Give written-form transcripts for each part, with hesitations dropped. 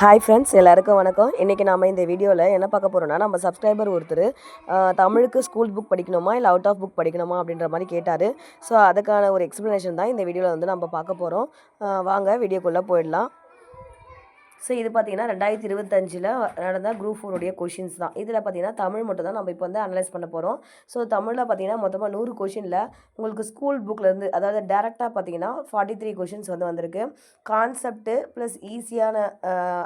Hi friends, எல்லாருக்கும் வணக்கம். இன்றைக்கி நாம் இந்த வீடியோவில் என்ன பார்க்க போகிறோம்னா, நம்ம சப்ஸ்கிரைபர் ஒருத்தர் தமிழுக்கு ஸ்கூல் புக் படிக்கணுமா இல்லை அவுட் ஆஃப் புக் படிக்கணுமா அப்படின்ற மாதிரி கேட்டார். ஸோ அதுக்கான ஒரு எக்ஸ்ப்ளனேஷன் தான் இந்த வீடியோவில் வந்து நம்ம பார்க்க போகிறோம். வாங்க வீடியோக்குள்ளே போயிடலாம். ஸோ இது பார்த்தீங்கன்னா 2025 நடந்த குரூப் 4 உடைய கொஷின்ஸ் தான். இதில் பார்த்தீங்கன்னா தமிழ் மட்டும் தான் நம்ம இப்போ வந்து அனலைஸ் பண்ண போகிறோம். ஸோ தமிழில் பார்த்தீங்கன்னா மொத்தமாக 100 கொஷினில் உங்களுக்கு ஸ்கூல் புக்லேருந்து, அதாவது டேரெக்டாக பார்த்தீங்கன்னா 43 கொஷின்ஸ் வந்து வந்திருக்கு. கான்செப்ட்டு ப்ளஸ் ஈஸியான,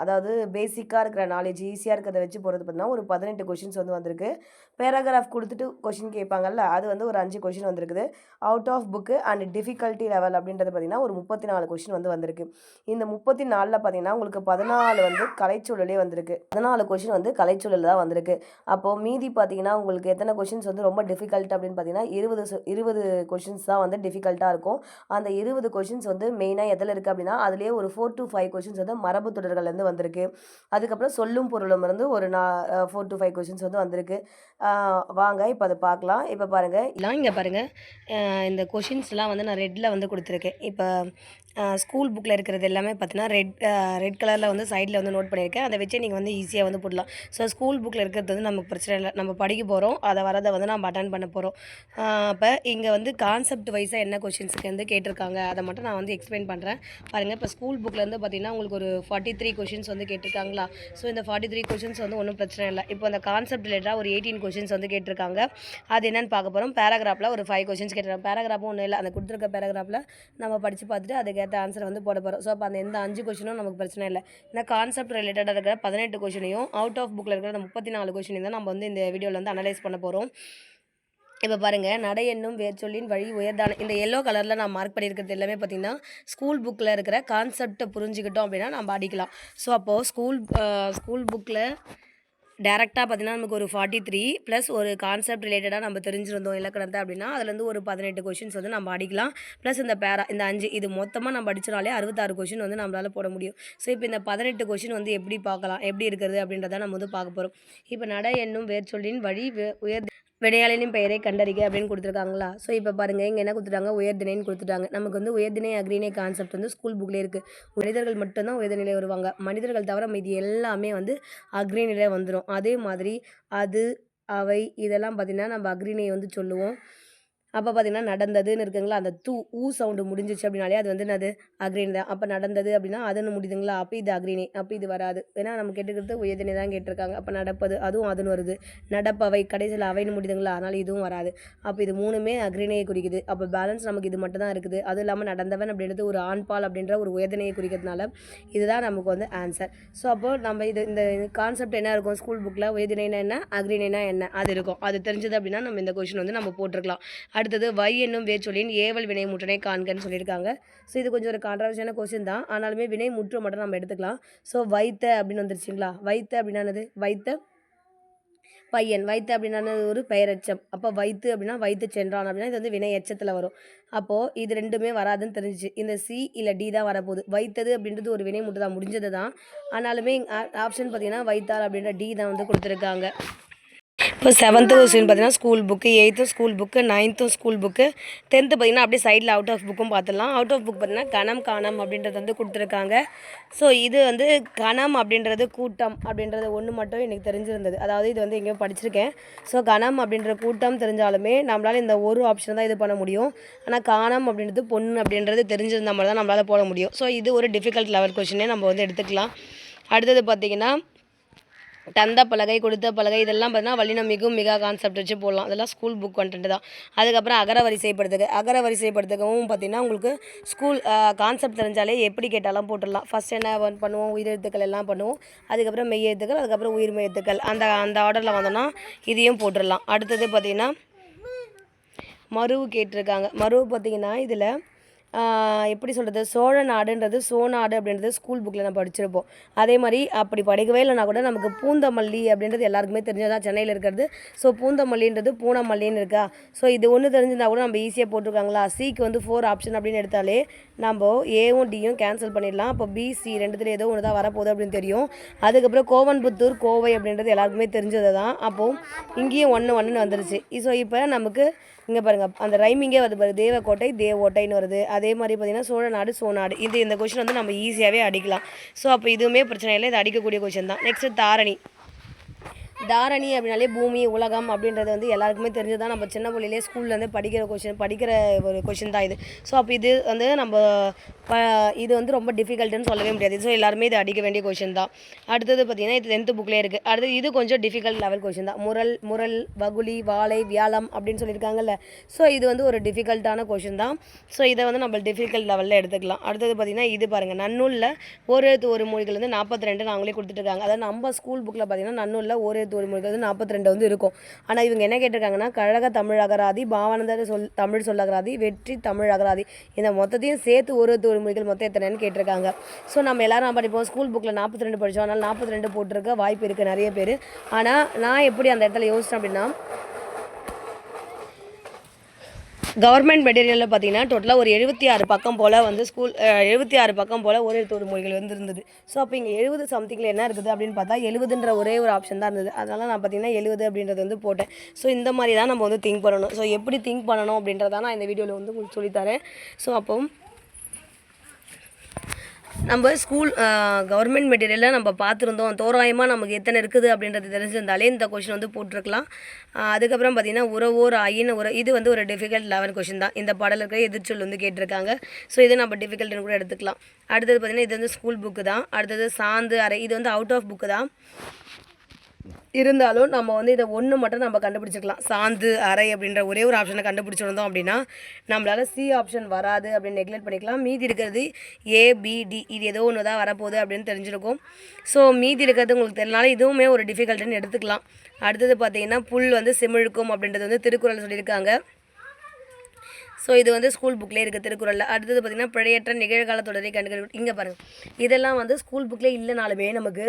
அதாவது பேசிக்காக இருக்கிற நாலேஜ் ஈஸியாக இருக்கிறத வச்சு போகிறது பார்த்தீங்கன்னா ஒரு 18 கொஷின்ஸ் வந்து வந்திருக்கு. பேராகிராஃப் கொடுத்துட்டு கொஷின் கேட்பாங்கல்ல, அது வந்து ஒரு 5 கொஷின் வந்திருக்குது. Out of book and difficulty level அப்படின்றது பார்த்தீங்கன்னா ஒரு 34 கொஷின் வந்து வந்திருக்கு. இந்த 34ல் பார்த்தீங்கன்னா உங்களுக்கு 14 வந்து கலைச்சூழலே வந்திருக்கு. 14 கொஷின் வந்து கலைச்சூழல் தான் வந்திருக்கு. அப்போது மீதி பார்த்தீங்கன்னா உங்களுக்கு எத்தனை கொஷின்ஸ் வந்து ரொம்ப டிஃபிகல்ட் அப்படின்னு பார்த்தீங்கன்னா 20 கொஷின்ஸ் தான் வந்து டிஃபிகல்ட்டாக இருக்கும். அந்த 20 கொஷின்ஸ் வந்து மெயினாக எதில் இருக்குது அப்படின்னா, அதுலேயே ஒரு 4 to 5 கொஷின்ஸ் வந்து மரபு தொடர்கள்லேருந்து வந்திருக்கு. அதுக்கப்புறம் சொல்லும் பொருளும் இருந்து ஒரு 4 to 5 கொஷின்ஸ் வந்து வந்திருக்கு. வாங்க இப்போ அதை பார்க்கலாம். இப்போ பாருங்கள், இங்கே பாருங்கள், இந்த கொஷின்ஸ்லாம் வந்து நான் ரெட்டில் வந்து கொடுத்துருக்கேன். இப்போ ஸ்கூல் புக்கில் இருக்கிறது எல்லாமே பார்த்தீங்கன்னா ரெட் கலரில் வந்து சைடில் வந்து நோட் பண்ணியிருக்கேன். அதை வச்சு நீங்கள் வந்து ஈஸியாக வந்து போடலாம். ஸோ ஸ்கூல் புக்கில் இருக்கிறது வந்து நமக்கு பிரச்சனை இல்லை, நம்ம படிக்க போகிறோம், அதை வரதை வந்து நம்ம அட்டன் பண்ண போகிறோம். இப்போ இங்கே வந்து கான்செப்ட் வைஸாக என்ன கொஷின்ஸுக்கு வந்து கேட்டிருக்காங்க அதை மட்டும் நான் வந்து எக்ஸ்பிளைன் பண்ணுறேன். பாருங்கள், இப்போ ஸ்கூல் புக்கில் பார்த்தீங்கன்னா உங்களுக்கு ஒரு 43 கொஷின்ஸ் வந்து கேட்டிருக்காங்களா. ஸோ இந்த 43 கொஷின்ஸ் வந்து ஒன்றும் பிரச்சனை இல்லை. இப்போ அந்த கான்செப்ட் ரிலேட்டடாக ஒரு 18 கொஷின்ஸ் வந்து கேட்டிருக்காங்க. அது என்னென்னு பார்க்க போகிறோம். பேராகிராஃபில் ஒரு 5 கொஷின்ஸ் கேட்டிருக்காங்க. பேராகிராஃபும் ஒன்றும் இல்லை, அந்த கொடுத்துருக்க பேராகிராஃபில் நம்ம படித்து பார்த்துட்டு அதுக்கேற்ற ஆன்சர் வந்து போட போகிறோம். ஸோ அப்போ அந்த எந்த 5 கொஷினும் நமக்கு பிரச்சனை இல்லை. ஏன்னா கான்செப்ட் ரிலேட்டடாக இருக்கிற 18 கொஷினையும் அவுட் ஆஃப் புக்கில் இருக்கிற 34 கொஷினையும் தான் நம்ம வந்து இந்த வீடியோவில் வந்து அனலைஸ் பண்ண போகிறோம். இப்போ பாருங்கள், நடை என்னும் வேர்ச்சொல்லின் வழி உயர்தான, இந்த எல்லோ கலரில் நான் மார்க் பண்ணியிருக்கிறது எல்லாமே பார்த்திங்கன்னா ஸ்கூல் புக்கில் இருக்கிற கான்செப்டை புரிஞ்சுக்கிட்டோம் அப்படின்னா நம்ம அடிக்கலாம். ஸோ அப்போது ஸ்கூல் புக்கில் டேரெக்டாக பார்த்தீங்கன்னா நமக்கு ஒரு 43 ப்ளஸ் ஒரு கான்செப்ட் ரிலேட்டடாக நம்ம தெரிஞ்சிருந்தோம் இலக்கணத்தை அப்படின்னா அதுலேருந்து ஒரு 18 கொஷின்ஸ் வந்து நம்ம அடிக்கலாம். ப்ளஸ் இந்த இந்த 5 இது மொத்தமாக நம்ம அடிச்சினாலே 66 கொஷின் வந்து நம்மளால் போட முடியும். ஸோ இப்போ இந்த 18 கொஷின் வந்து எப்படி பார்க்கலாம், எப்படி இருக்கிறது அப்படின்றத நம்ம வந்து பார்க்க போகிறோம். இப்போ நடை என்னும் வேர்ச்சொல்லின் வழி உயர் வினையாளினின் பெயரை கண்டறிக அப்படின்னு கொடுத்துருக்காங்களா. ஸோ இப்போ பாருங்கள், இங்கே என்ன கொடுத்துட்டாங்க, உயர்திணைன்னு கொடுத்துட்டாங்க. நமக்கு வந்து உயர்திணை அக்ரிணை கான்செப்ட் வந்து ஸ்கூல் புக்லேயே இருக்குது. மனிதர்கள் மட்டும்தான் உயர்திணையில் வருவாங்க, மனிதர்கள் தவிர மீதி எல்லாமே வந்து அக்ரிணையில் வந்துடும். அதே மாதிரி அது, அவை இதெல்லாம் பார்த்திங்கன்னா நம்ம அக்ரிணையை வந்து சொல்லுவோம். அப்போ பார்த்திங்கன்னா நடந்ததுன்னு இருக்குங்களா, அந்த ஊ சவுண்டு முடிஞ்சிச்சு அப்படின்னாலே அது வந்து என்னது, அக்ரிணை தான். அப்போ நடந்தது அப்படின்னா அதுன்னு முடியுதுங்களா, அப்போ இது அக்ரிணை, அப்போ இது வராது. ஏன்னா நம்ம கேட்டுக்கிறது உயர்திணை தான் கேட்டிருக்காங்க. அப்போ நடப்பது அதுவும் அதுன்னு வருது. நடப்பவை கடைசியில் அவைன்னு முடியுதுங்களா, அதனால் இதுவும் வராது. அப்போ இது மூணுமே அக்ரிணையை குறிக்குது. அப்போ பேலன்ஸ் நமக்கு இது மட்டும் தான் இருக்குது. அதுவும் இல்லாமல் நடந்தவன் அப்படின்றது ஒரு ஆண்பால் அப்படின்ற ஒரு உயர்திணையை குறிக்கிறதுனால இதுதான் நமக்கு வந்து ஆன்சர். ஸோ அப்போது நம்ம இந்த கான்செப்ட் என்ன இருக்கும், ஸ்கூல் புக்கில் உயர்திணைனா என்ன, அக்ரிணைனா என்ன அது இருக்கும். அது தெரிஞ்சது அப்படின்னா நம்ம இந்த கொஷின் வந்து நம்ம போட்டிருக்கலாம். அடுத்தது வை என்னும் வேர்ச்சொல்லின் ஏவல் வினை முற்றனை காண்கன்னு சொல்லியிருக்காங்க. ஸோ இது கொஞ்சம் ஒரு கான்ட்ரவர்ஷியான கொஸ்டின் தான், ஆனாலுமே வினை முற்று மட்டும் நம்ம எடுத்துக்கலாம். ஸோ வைத்த அப்படின்னு வந்துருச்சுங்களா, வைத்த அப்படின்னானது வைத்த பையன், வைத்த அப்படின்னா ஒரு பெயரெச்சம். அப்போ வைத்து அப்படின்னா வைத்து சென்றான் அப்படின்னா இது வந்து வினை எச்சத்தில் வரும். அப்போது இது ரெண்டுமே வராதுன்னு தெரிஞ்சிச்சு. இந்த சி இல்லை டி தான் வரப்போகுது. வைத்தது அப்படின்றது ஒரு வினை முற்று தான், முடிஞ்சது தான். ஆனாலுமே ஆப்ஷன் பார்த்தீங்கன்னா வைத்தால் அப்படின்ற டி தான் வந்து கொடுத்துருக்காங்க. இப்போ 7th கொஸ்டின் பார்த்தீங்கன்னா school book, 8th school book, 9th school book, 10th பார்த்தீங்கன்னா அப்படியே சைடில் அவுட் ஆஃப் புக்கும் பார்த்துடலாம். அவுட் ஆஃப் புக் பார்த்தீங்கன்னா கணம் காணம் அப்படின்றது வந்து கொடுத்துருக்காங்க. ஸோ இது வந்து கணம் அப்படின்றது கூட்டம் அப்படின்றது ஒன்று மட்டும் எனக்கு தெரிஞ்சிருந்தது. அதாவது இது வந்து எங்கேயோ படிச்சிருக்கேன். ஸோ கணம் அப்படின்ற கூட்டம் தெரிஞ்சாலுமே நம்மளால் இந்த ஒரு ஆப்ஷன் தான் இது பண்ண முடியும். ஆனால் காணம் அப்படின்றது பொண்ணு அப்படின்றது தெரிஞ்சிருந்த மாதிரி தான் நம்மளால் போட முடியும். ஸோ இது ஒரு டிஃபிகல்ட் லெவல் கொஸ்டினே நம்ம வந்து எடுத்துக்கலாம். அடுத்தது பார்த்திங்கன்னா தந்த பலகை, கொடுத்த பலகை, இதெல்லாம் பார்த்தீங்கன்னா வல்லினம் மிகும் மிக கான்செப்ட் வச்சு போடலாம். அதெல்லாம் ஸ்கூல் புக் கண்டென்ட் தான். அதுக்கப்புறம் அகர வரிசைப்படுத்துகவும் பார்த்திங்கன்னா உங்களுக்கு ஸ்கூல் கான்செப்ட் தெரிஞ்சாலே எப்படி கேட்டாலும் போட்டுடலாம். ஃபஸ்ட் என்ன பண்ணுவோம், உயிரெழுத்துக்கள் எல்லாம் பண்ணுவோம். அதுக்கப்புறம் மெய் எழுத்துக்கள், அதுக்கப்புறம் உயிர்மெய் எழுத்துக்கள், அந்த ஆர்டரில் வந்தோன்னா இதையும் போட்டுடலாம். அடுத்தது பார்த்திங்கன்னா மருவு கேட்டிருக்காங்க. மருவு பார்த்திங்கன்னா இதில் எப்படி சொல்கிறது, சோழ நாடுன்றது சோநாடு அப்படின்றது ஸ்கூல் புக்கில் நம்ம படிச்சிருப்போம். அதே மாதிரி அப்படி படிக்கவே இல்லைனா கூட நமக்கு பூந்தமல்லி அப்படின்றது எல்லாருக்குமே தெரிஞ்சதான் சென்னையில் இருக்கிறது. ஸோ பூந்தமல்லின்றது பூனமல்லின்னு இருக்கா. ஸோ இது ஒன்று தெரிஞ்சிருந்தால் கூட நம்ம ஈஸியாக போட்டிருக்காங்களா. சிக்கு வந்து 4 ஆப்ஷன் அப்படின்னு எடுத்தாலே நம்ம ஏவும் டியும் கேன்சல் பண்ணிடலாம். அப்போ பிசி ரெண்டுத்துல ஏதோ ஒன்று தான் வரப்போகுது அப்படின்னு தெரியும். அதுக்கப்புறம் கோவன்புத்தூர் கோவை அப்படின்றது எல்லாருக்குமே தெரிஞ்சது தான். அப்போது இங்கேயும் 1 வந்துருச்சு. ஸோ இப்போ நமக்கு இங்கே பாருங்கள் அந்த ரைமிங்கே வருது பாருங்கள், தேவக்கோட்டை தேவோட்டைன்னு வருது. அதே மாதிரி பார்த்திங்கன்னா சோழநாடு சோநாடு. இந்த கொஷின் வந்து நம்ம ஈஸியாகவே அடிக்கலாம். ஸோ அப்போ இதுவுமே பிரச்சனை இல்லை, இது அடிக்கக்கூடிய கொஷின் தான். நெக்ஸ்ட்டு தாரணி. தாரணி அப்படின்னாலே பூமி உலகம் அப்படின்றது வந்து எல்லாருக்குமே தெரிஞ்சதான். நம்ம சின்ன பிள்ளையிலே ஸ்கூல்லேருந்து படிக்கிற ஒரு கொஷின் தான் இது. ஸோ அப்போ இது வந்து நம்ம இது வந்து ரொம்ப டிஃபிகல்ட்டுன்னு சொல்லவே முடியாது. ஸோ எல்லாருமே இது அடிக்க வேண்டிய கொஷின் தான். அடுத்தது பார்த்திங்கன்னா இது 10th புக்லேயே இருக்குது. அடுத்தது இது கொஞ்சம் டிஃபிகல்ட் லெவல் கொஷின் தான். முரல் வகுளி வாழை வியாழம் அப்படின்னு சொல்லியிருக்காங்கல்ல. ஸோ இது வந்து ஒரு டிஃபிகல்ட்டான கொஷின் தான். ஸோ இதை வந்து நம்ம டிஃபிகல்ட் லெவலில் எடுத்துக்கலாம். அடுத்தது பார்த்திங்கன்னா இது பாருங்கள், நன்னூலில் ஒரு எழுத்து ஒரு மொழிகள் வந்து 42 நாங்களே கொடுத்துட்ருக்காங்க. அதாவது நம்ம ஸ்கூல் புக்கில் பார்த்திங்கன்னா நன்னூலில் ஒரு எழுத்து ஒரு மொழிகள் வந்து 42 வந்து இருக்கும். ஆனால் இவங்க என்ன கேட்டிருக்காங்கன்னா கழக தமிழ் அகராதி, பாவானந்தர் தமிழ் சொல்லகராதி, வெற்றி தமிழ் அகராதி, இந்த மொத்தத்தையும் சேர்த்து ஒரு மொழிகள் மொத்தம் எத்தனைன்னு கேட்டிருக்காங்க. ஸோ நம்ம எல்லாரும் படிப்போம், ஸ்கூல் புக்கில் 42 படித்தோம், அதனால் 42 போட்டிருக்க வாய்ப்பு இருக்குது நிறைய பேர். ஆனால் நான் எப்படி அந்த இடத்துல யோசித்தேன் அப்படின்னா, கவர்மெண்ட் மெட்டீரியலில் பார்த்தீங்கன்னா டோட்டலாக ஒரு 76 பக்கம் போல் வந்து 76 பக்கம் போல் ஒரு மொழிகள் வந்து இருந்தது. ஸோ அப்போ இங்கே 70 சம்திங்கில் என்ன இருக்குது அப்படின்னு பார்த்தா 70ன்ற ஒரே ஒரு ஆப்ஷன் தான் இருந்தது. அதனால் நான் பார்த்தீங்கன்னா 70 அப்படின்றது வந்து போட்டேன். ஸோ இந்த மாதிரி தான் நம்ம வந்து திங்க் பண்ணணும். ஸோ எப்படி திங்க் பண்ணணும் அப்படின்றதான் நான் இந்த வீடியோவில் வந்து உங்களுக்கு சொல்லித்தரேன். ஸோ அப்போ நம்ம ஸ்கூல் கவர்மெண்ட் மெட்டீரியலில் நம்ம பார்த்துருந்தோம், தோராயமாக நமக்கு எத்தனை இருக்குது அப்படின்றது தெரிஞ்சிருந்தாலே இந்த கொஷின் வந்து போட்டிருக்கலாம். அதுக்கப்புறம் பார்த்திங்கன்னா உறவோர் ஆயின்னு இது வந்து ஒரு டிஃபிகல்ட் லெவல் கொஷின் தான். இந்த பாடலில் இருக்கிற எதிர்ச்சொல் வந்து கேட்டிருக்காங்க. ஸோ இது நம்ம டிஃபிகல்ட்டுன்னு கூட எடுத்துக்கலாம். அடுத்தது பார்த்திங்கன்னா இது வந்து ஸ்கூல் புக்கு தான். அடுத்தது சாந்து அறை, இது வந்து அவுட் ஆஃப் புக்கு தான். இருந்தாலும் நம்ம வந்து இதை ஒன்று மட்டும் நம்ம கண்டுபிடிச்சிக்கலாம். சாந்து அறை அப்படின்ற ஒரே ஒரு ஆப்ஷனை கண்டுபிடிச்சிருந்தோம் அப்படின்னா நம்மளால் சி ஆப்ஷன் வராது அப்படின்னு நெக்லெக்ட் பண்ணிக்கலாம். மீதி இருக்கிறது ஏபிடி, இது ஏதோ ஒன்று தான் வரப்போகுது அப்படின்னு தெரிஞ்சிருக்கும். ஸோ மீதி இருக்கிறது உங்களுக்கு தெரியலனால இதுவுமே ஒரு டிஃபிகல்ட்டுன்னு எடுத்துக்கலாம். அடுத்தது பார்த்திங்கன்னா புல் வந்து சிமிழுக்கும் அப்படின்றது வந்து திருக்குறள் சொல்லியிருக்காங்க. ஸோ இது வந்து ஸ்கூல் புக்லேயே இருக்குது திருக்குறளில். அடுத்தது பார்த்திங்கன்னா பிழையற்ற நிகழ்கால தொடரை கண்டுபிடி. இங்கே பாருங்கள், இதெல்லாம் வந்து ஸ்கூல் புக்லேயே இல்லைனாலுமே நமக்கு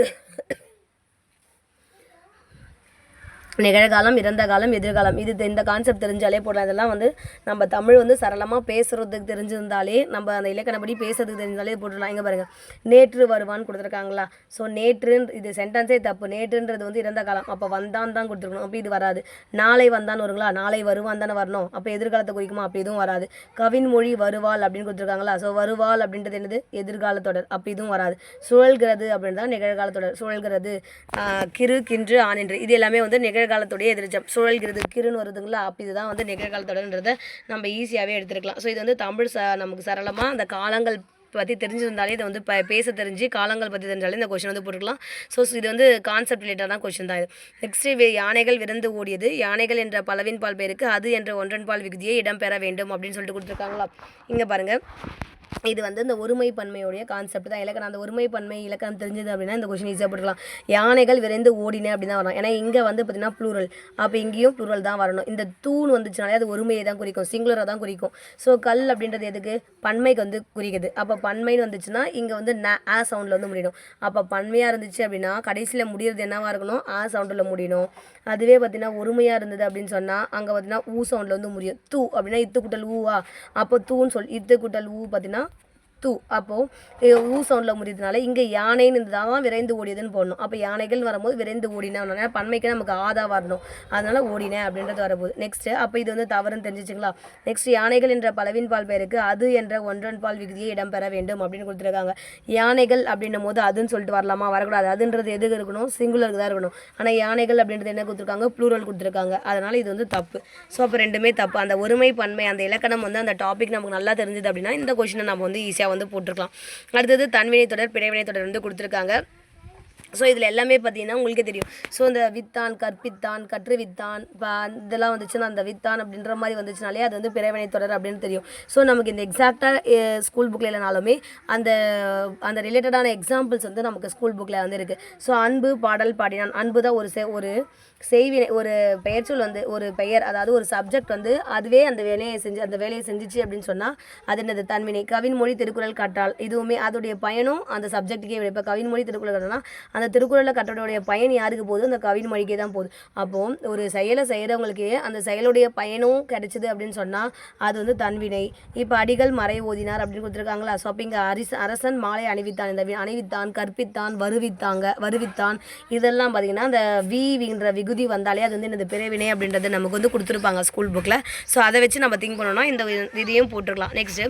நிகழ்காலம், இறந்த காலம், எதிர்காலம், இந்த கான்செப்ட் தெரிஞ்சாலே போடலாம். இதெல்லாம் வந்து நம்ம தமிழ் வந்து சரளமாக பேசுகிறதுக்கு தெரிஞ்சிருந்தாலே, நம்ம அந்த இலக்கணப்படி பேசுறதுக்கு தெரிஞ்சாலே போட்டுடலாம். இங்கே பாருங்கள், நேற்று வருவான்னு கொடுத்துருக்காங்களா. ஸோ இது சென்டென்ஸே தப்பு. நேற்றுன்றது வந்து இறந்த காலம், அப்போ வந்தான் தான் கொடுத்துருக்கணும், அப்போ இது வராது. நாளை வந்தான் வருங்களா, நாளை வருவான் தானே வரணும், அப்போ எதிர்காலத்தை குறிக்குமா, அப்போ இதுவும் வராது. கவின்மொழி வருவாள் அப்படின்னு கொடுத்துருக்காங்களா. ஸோ வருவாள் அப்படின்றது என்னது, எதிர்கால தொடர், அப்போ இதுவும் வராது. சுழல்கிறது அப்படின்றத நிகழ்கால தொடர், சுழல்கிறது. கிறு கின்று ஆனின்று, இது எல்லாமே வந்து நிகழ்காலத்துடைய எதிர்ச்சம். சுழல்கிறது கிருன்னு வருதுங்களா, அப்போ இதுதான் வந்து நிகழ்காலத்தோடன்றதை நம்ம ஈஸியாகவே எடுத்துருக்கலாம். ஸோ இது வந்து தமிழ் நமக்கு சரளமாக அந்த காலங்கள் பற்றி தெரிஞ்சிருந்தாலே இதை வந்து பேச தெரிஞ்சு காலங்கள் பற்றி தெரிஞ்சாலே இந்த கொஷின் வந்து போட்டுக்கலாம். ஸோ இது வந்து கான்செப்ட் ரிலேட்டடான கொஷின் தான் இது. நெக்ஸ்ட்டு யானைகள் விருந்து ஓடியது, யானைகள் என்ற பலவின் பால் பேருக்கு அது என்ற ஒன்றன் பால் விகுதியை இடம்பெற வேண்டும் அப்படின்னு சொல்லிட்டு கொடுத்துருக்காங்களா. இங்கே பாருங்கள், இது வந்து இந்த ஒருமை பன்மையோடைய கான்செப்ட் தான். இலக்கணம் அந்த ஒருமை பன்மை இலக்கணம் தெரிஞ்சது அப்படின்னா இந்த கொஷின் ஈஸியாக போட்டுக்கலாம். யானைகள் விரைந்து ஓடினேன் அப்படின்னு தான் வரணும். ஏன்னா இங்கே வந்து பார்த்திங்கன்னா ப்ளூரல், அப்போ இங்கேயும் ப்ளூரல் தான் வரணும். இந்த தூண் வந்துச்சுனாலே அது ஒருமையை தான் குறிக்கும், சிங்குலராக தான் குறிக்கும். ஸோ கல் அப்படின்றது எதுக்கு, பன்மைக்கு வந்து குறிக்குது. அப்போ பன்மைன்னு வந்துச்சுன்னா இங்கே வந்து ஆ சவுண்டில் வந்து முடியணும். அப்போ பன்மையாக இருந்துச்சு அப்படின்னா கடைசியில் முடிகிறது என்னவாக இருக்கணும், ஆ சவுண்டில் முடியணும். அதுவே பார்த்திங்கன்னா ஒருமையாக இருந்தது அப்படின்னு சொன்னால் அங்கே பார்த்திங்கன்னா ஊ சவுண்டில் வந்து முடியும். தூ அப்படின்னா இத்து குட்டல் ஊவா, அப்போ தூன்னு இத்து குட்டல் ஊ பார்த்திங்கன்னா தூ, அப்போது ஊ சவுண்டில் முடியதுனால இங்கே யானைன்னு தான் விரைந்து ஓடியதுன்னு போடணும். அப்போ யானைகள் வரும்போது விரைந்து ஓடினா பன்மைக்கு நமக்கு ஆதா வரணும், அதனால் ஓடினேன் அப்படின்றது வரப்போகுது. நெக்ஸ்ட்டு அப்போ இது வந்து தவறுன்னு தெரிஞ்சிச்சுங்களா. நெக்ஸ்ட் யானைகள் என்ற பலவின் பால் பேருக்கு அது என்ற ஒன்றன் பால் விகுதியை இடம்பெற வேண்டும் அப்படின்னு கொடுத்துருக்காங்க. யானைகள் அப்படின்னும் போது அதுன்னு சொல்லிட்டு வரலாமா, வரக்கூடாது. அதுன்றது எதுக்கு இருக்கணும், சிங்குலருக்கு தான் இருக்கணும். ஆனால் யானைகள் அப்படின்றது என்ன கொடுத்துருக்காங்க, ப்ளூரல் கொடுத்துருக்காங்க. அதனால் இது வந்து தப்பு. ஸோ அப்போ ரெண்டுமே தப்பு. அந்த ஒருமை பன்மை அந்த இலக்கணம் வந்து அந்த டாபிக் நமக்கு நல்லா தெரிஞ்சுது அப்படின்னா இந்த கொஷினை நம்ம வந்து ஈஸியாக வந்து போட்டிருக்கலாம். அடுத்தது தன்வினை தொடர் பிழைவினை தொடர் வந்து கொடுத்துருக்காங்க. ஸோ இதில் எல்லாமே பார்த்தீங்கன்னா உங்களுக்கே தெரியும். ஸோ இந்த வித்தான், கற்பித்தான், கற்றுவித்தான், இதெல்லாம் வந்துச்சுன்னா அந்த வித்தான் அப்படின்ற மாதிரி வந்துச்சுனாலே அது வந்து பிறவினை தொடர் அப்படின்னு தெரியும். ஸோ நமக்கு இந்த எக்ஸாக்டாக ஸ்கூல் புக்கில் இல்லைனாலுமே அந்த அந்த ரிலேட்டடான எக்ஸாம்பிள்ஸ் வந்து நமக்கு ஸ்கூல் புக்கில் வந்து இருக்குது. ஸோ அன்பு பாடல் பாடினான், அன்பு தான் ஒரு செய்வினை, ஒரு பெயர் சொல் வந்து ஒரு பெயர், அதாவது ஒரு சப்ஜெக்ட் வந்து அதுவே அந்த வேலையை செஞ்சிச்சு அப்படின்னு சொன்னால் அது என்னது, தன்வினை. கவின்மொழி திருக்குறள் கற்றால், இதுவுமே அதோடைய பயனும் அந்த சப்ஜெக்ட்டுக்கே. இப்போ கவின்மொழி திருக்குறள் கற்றனா அந்த திருக்குறளில் கட்டுறதுடைய பயன் யாருக்கு போகுது? அந்த கவின் மொழிக்கே தான் போகுது. அப்போது ஒரு செயலை செய்கிறவங்களுக்கு அந்த செயலுடைய பயனும் கிடைச்சிது அப்படின்னு சொன்னால் அது வந்து தன்வினை. இப்போ அடிகள் மறை ஓதினார் அப்படின்னு கொடுத்துருக்காங்களா. ஸோ அப்போ இங்கே அரசன் மாலை அணிவித்தான், இந்த அணிவித்தான், கற்பித்தான், வருவித்தான், இதெல்லாம் பார்த்திங்கன்னா அந்த வின்ற விகுதி வந்தாலே அது வந்து இந்த பிறவினை அப்படின்றது நமக்கு வந்து கொடுத்துருப்பாங்க ஸ்கூல் புக்கில். ஸோ அதை வச்சு நம்ம திங்க் பண்ணோம்னா இந்த இதையும் போட்டுருக்கலாம். நெக்ஸ்ட்டு